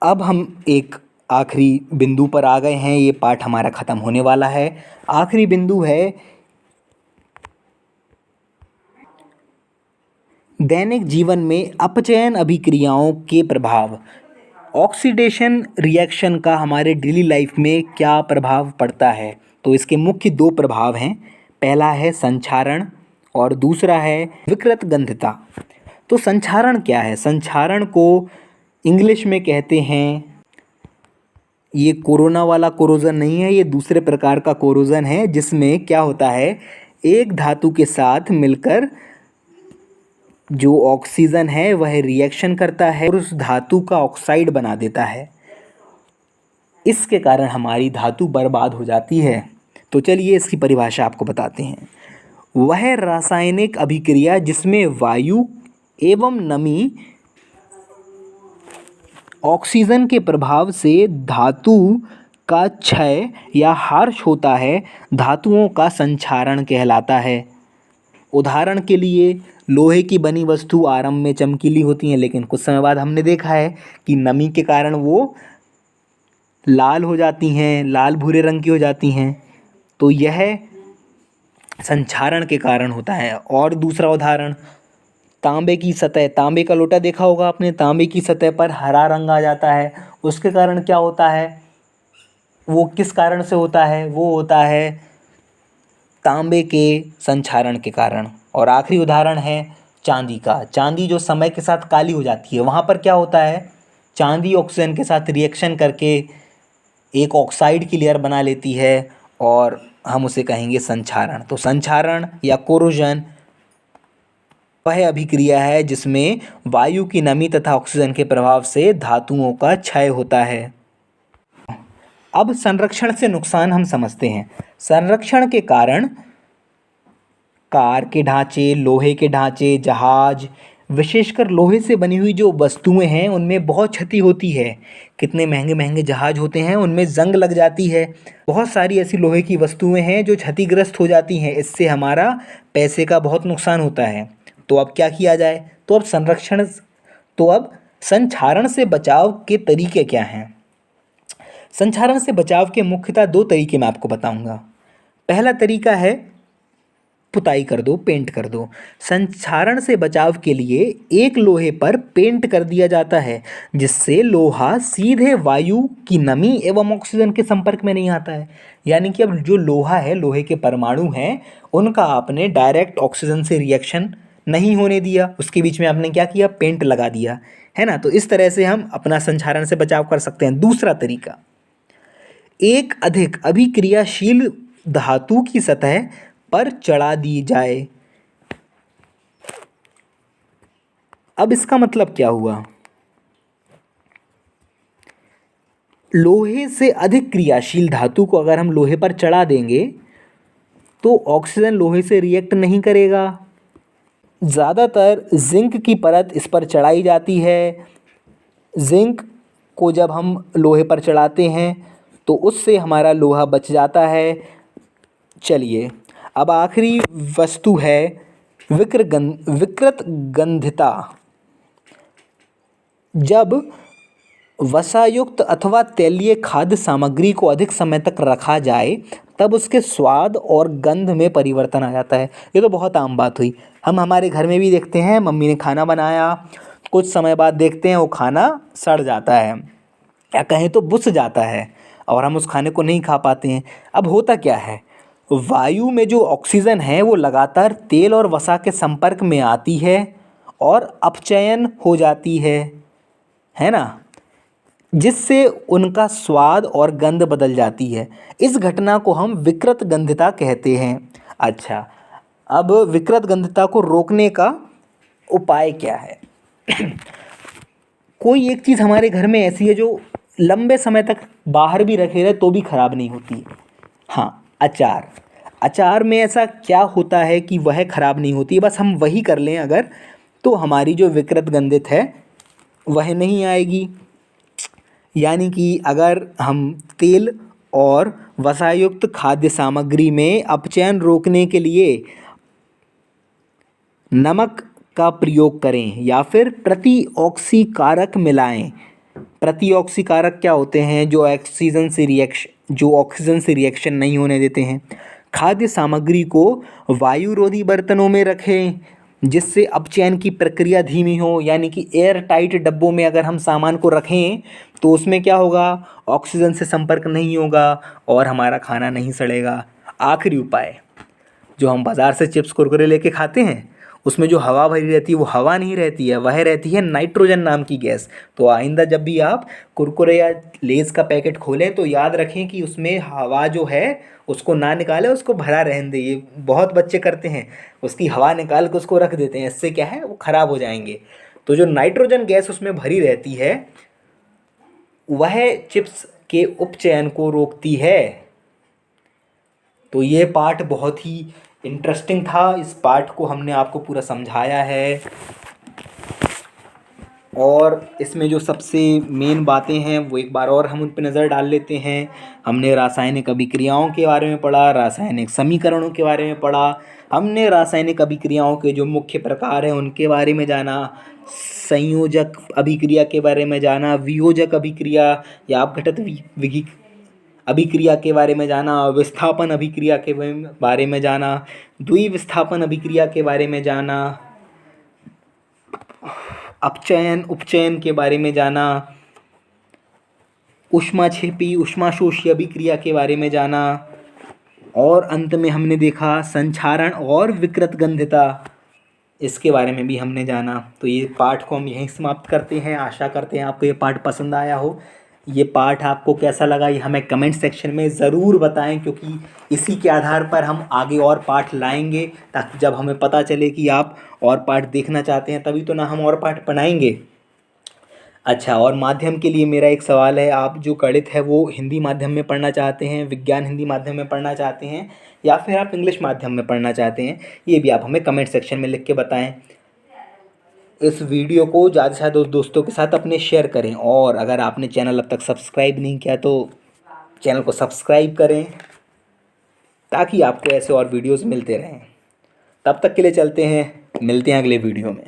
अब हम एक आखिरी बिंदु पर आ गए हैं, ये पाठ हमारा ख़त्म होने वाला है। आखिरी बिंदु है दैनिक जीवन में अपचयन अभिक्रियाओं के प्रभाव। ऑक्सीडेशन रिएक्शन का हमारे डेली लाइफ में क्या प्रभाव पड़ता है? तो इसके मुख्य 2 प्रभाव हैं। पहला है संक्षारण और दूसरा है विकृत गंधता। तो संक्षारण क्या है? संक्षारण को इंग्लिश में कहते हैं, ये कोरोना वाला कोरोजन नहीं है, ये दूसरे प्रकार का कोरोजन है, जिसमें क्या होता है, एक धातु के साथ मिलकर जो ऑक्सीजन है वह रिएक्शन करता है और उस धातु का ऑक्साइड बना देता है। इसके कारण हमारी धातु बर्बाद हो जाती है। तो चलिए इसकी परिभाषा आपको बताते हैं। वह रासायनिक अभिक्रिया जिसमें वायु एवं नमी ऑक्सीजन के प्रभाव से धातु का क्षय या हार्श होता है, धातुओं का संक्षारण कहलाता है। उदाहरण के लिए लोहे की बनी वस्तु आरंभ में चमकीली होती हैं, लेकिन कुछ समय बाद हमने देखा है कि नमी के कारण वो लाल हो जाती हैं, लाल भूरे रंग की हो जाती हैं। तो यह संक्षारण के कारण होता है। और दूसरा उदाहरण, तांबे की सतह, तांबे का लोटा देखा होगा आपने, तांबे की सतह पर हरा रंग आ जाता है, उसके कारण क्या होता है? वो किस कारण से होता है? वो होता है तांबे के संक्षारण के कारण। और आखिरी उदाहरण है चांदी का। चांदी जो समय के साथ काली हो जाती है, वहाँ पर क्या होता है? चांदी ऑक्सीजन के साथ रिएक्शन करके एक ऑक्साइड की लेयर बना लेती है और हम उसे कहेंगे संक्षारण। तो संक्षारण या कोरोजन वह अभिक्रिया है जिसमें वायु की नमी तथा ऑक्सीजन के प्रभाव से धातुओं का क्षय होता है। अब संरक्षण से नुकसान हम समझते हैं। संरक्षण के कारण कार के ढांचे, लोहे के ढांचे, जहाज, विशेषकर लोहे से बनी हुई जो वस्तुएं हैं उनमें बहुत क्षति होती है। कितने महंगे महंगे जहाज होते हैं, उनमें जंग लग जाती है। बहुत सारी ऐसी लोहे की वस्तुएं हैं जो क्षतिग्रस्त हो जाती हैं, इससे हमारा पैसे का बहुत नुकसान होता है। तो अब क्या किया जाए? तो अब संक्षारण से बचाव के तरीके क्या हैं? संक्षारण से बचाव के मुख्यतः दो तरीके मैं आपको बताऊंगा। पहला तरीका है पुताई कर दो, पेंट कर दो। संक्षारण से बचाव के लिए एक लोहे पर पेंट कर दिया जाता है जिससे लोहा सीधे वायु की नमी एवं ऑक्सीजन के संपर्क में नहीं आता है। यानी कि अब जो लोहा है, लोहे के परमाणु हैं, उनका आपने डायरेक्ट ऑक्सीजन से रिएक्शन नहीं होने दिया, उसके बीच में आपने क्या किया, पेंट लगा दिया, है ना। तो इस तरह से हम अपना संक्षारण से बचाव कर सकते हैं। दूसरा तरीका, एक अधिक अभिक्रियाशील धातु की सतह पर चढ़ा दी जाए। अब इसका मतलब क्या हुआ, लोहे से अधिक क्रियाशील धातु को अगर हम लोहे पर चढ़ा देंगे तो ऑक्सीजन लोहे से रिएक्ट नहीं करेगा। ज़्यादातर जिंक की परत इस पर चढ़ाई जाती है। जिंक को जब हम लोहे पर चढ़ाते हैं तो उससे हमारा लोहा बच जाता है। चलिए, अब आखिरी वस्तु है विकृत गंधिता। जब वसायुक्त अथवा तैलीय खाद्य सामग्री को अधिक समय तक रखा जाए तब उसके स्वाद और गंध में परिवर्तन आ जाता है। ये तो बहुत आम बात हुई, हम हमारे घर में भी देखते हैं, मम्मी ने खाना बनाया, कुछ समय बाद देखते हैं वो खाना सड़ जाता है या कहें तो बुस जाता है और हम उस खाने को नहीं खा पाते हैं। अब होता क्या है, वायु में जो ऑक्सीजन है वो लगातार तेल और वसा के संपर्क में आती है और अपचयन हो जाती है ना, जिससे उनका स्वाद और गंध बदल जाती है। इस घटना को हम विकृत गंधिता कहते हैं। अच्छा, अब विकृत गंधिता को रोकने का उपाय क्या है? कोई एक चीज़ हमारे घर में ऐसी है जो लंबे समय तक बाहर भी रखे रहे तो भी ख़राब नहीं होती। हाँ, अचार। अचार में ऐसा क्या होता है कि वह ख़राब नहीं होती, बस हम वही कर लें अगर, तो हमारी जो विकृत गंधित है वह नहीं आएगी। यानी कि अगर हम तेल और वसायुक्त खाद्य सामग्री में अपचयन रोकने के लिए नमक का प्रयोग करें या फिर प्रतिऑक्सीकारक मिलाएं। प्रतिऑक्सीकारक क्या होते हैं, जो ऑक्सीजन से रिएक्शन नहीं होने देते हैं। खाद्य सामग्री को वायुरोधी बर्तनों में रखें जिससे अपचयन की प्रक्रिया धीमी हो। यानी कि एयर टाइट डब्बों में अगर हम सामान को रखें तो उसमें क्या होगा, ऑक्सीजन से संपर्क नहीं होगा और हमारा खाना नहीं सड़ेगा। आखिरी उपाय, जो हम बाज़ार से चिप्स कुरकुरे लेके खाते हैं उसमें जो हवा भरी रहती है वो हवा नहीं रहती है, वह रहती है नाइट्रोजन नाम की गैस। तो आइंदा जब भी आप कुरकुरे या लेज़ का पैकेट खोलें तो याद रखें कि उसमें हवा जो है उसको ना निकालें, उसको भरा रहने दें। ये बहुत बच्चे करते हैं, उसकी हवा निकाल के उसको रख देते हैं, इससे क्या है वो ख़राब हो जाएंगे। तो जो नाइट्रोजन गैस उसमें भरी रहती है वह चिप्स के उपचयन को रोकती है। तो ये पार्ट बहुत ही इंटरेस्टिंग था, इस पार्ट को हमने आपको पूरा समझाया है और इसमें जो सबसे मेन बातें हैं वो एक बार और हम उन पर नज़र डाल लेते हैं। हमने रासायनिक अभिक्रियाओं के बारे में पढ़ा, रासायनिक समीकरणों के बारे में पढ़ा, हमने रासायनिक अभिक्रियाओं के जो मुख्य प्रकार हैं उनके बारे में जाना, संयोजक अभिक्रिया के बारे में जाना, वियोजक अभिक्रिया या अपघटित अभिक्रिया के बारे में जाना, विस्थापन अभिक्रिया के बारे में जाना, द्विविस्थापन अभिक्रिया के बारे में जाना, अपचयन उपचयन के बारे में जाना, ऊष्माक्षेपी ऊष्माशोषी अभिक्रिया के बारे में जाना और अंत में हमने देखा संक्षारण और विकृत गंधिता, इसके बारे में भी हमने जाना। तो ये पाठ को हम यहीं समाप्त करते हैं। आशा करते हैं आपको ये पाठ पसंद आया हो। ये पाठ आपको कैसा लगा ये हमें कमेंट सेक्शन में ज़रूर बताएं, क्योंकि इसी के आधार पर हम आगे और पाठ लाएंगे, ताकि जब हमें पता चले कि आप और पाठ देखना चाहते हैं तभी तो ना हम और पाठ बनाएंगे। अच्छा, और माध्यम के लिए मेरा एक सवाल है, आप जो गणित है वो हिंदी माध्यम में पढ़ना चाहते हैं, विज्ञान हिंदी माध्यम में पढ़ना चाहते हैं या फिर आप इंग्लिश माध्यम में पढ़ना चाहते हैं, ये भी आप हमें कमेंट सेक्शन में लिख के बताएं। इस वीडियो को ज़्यादा से ज़्यादा दोस्तों के साथ अपने शेयर करें और अगर आपने चैनल अब तक सब्सक्राइब नहीं किया तो चैनल को सब्सक्राइब करें ताकि आपको ऐसे और वीडियोस मिलते रहें। तब तक के लिए चलते हैं, मिलते हैं अगले वीडियो में।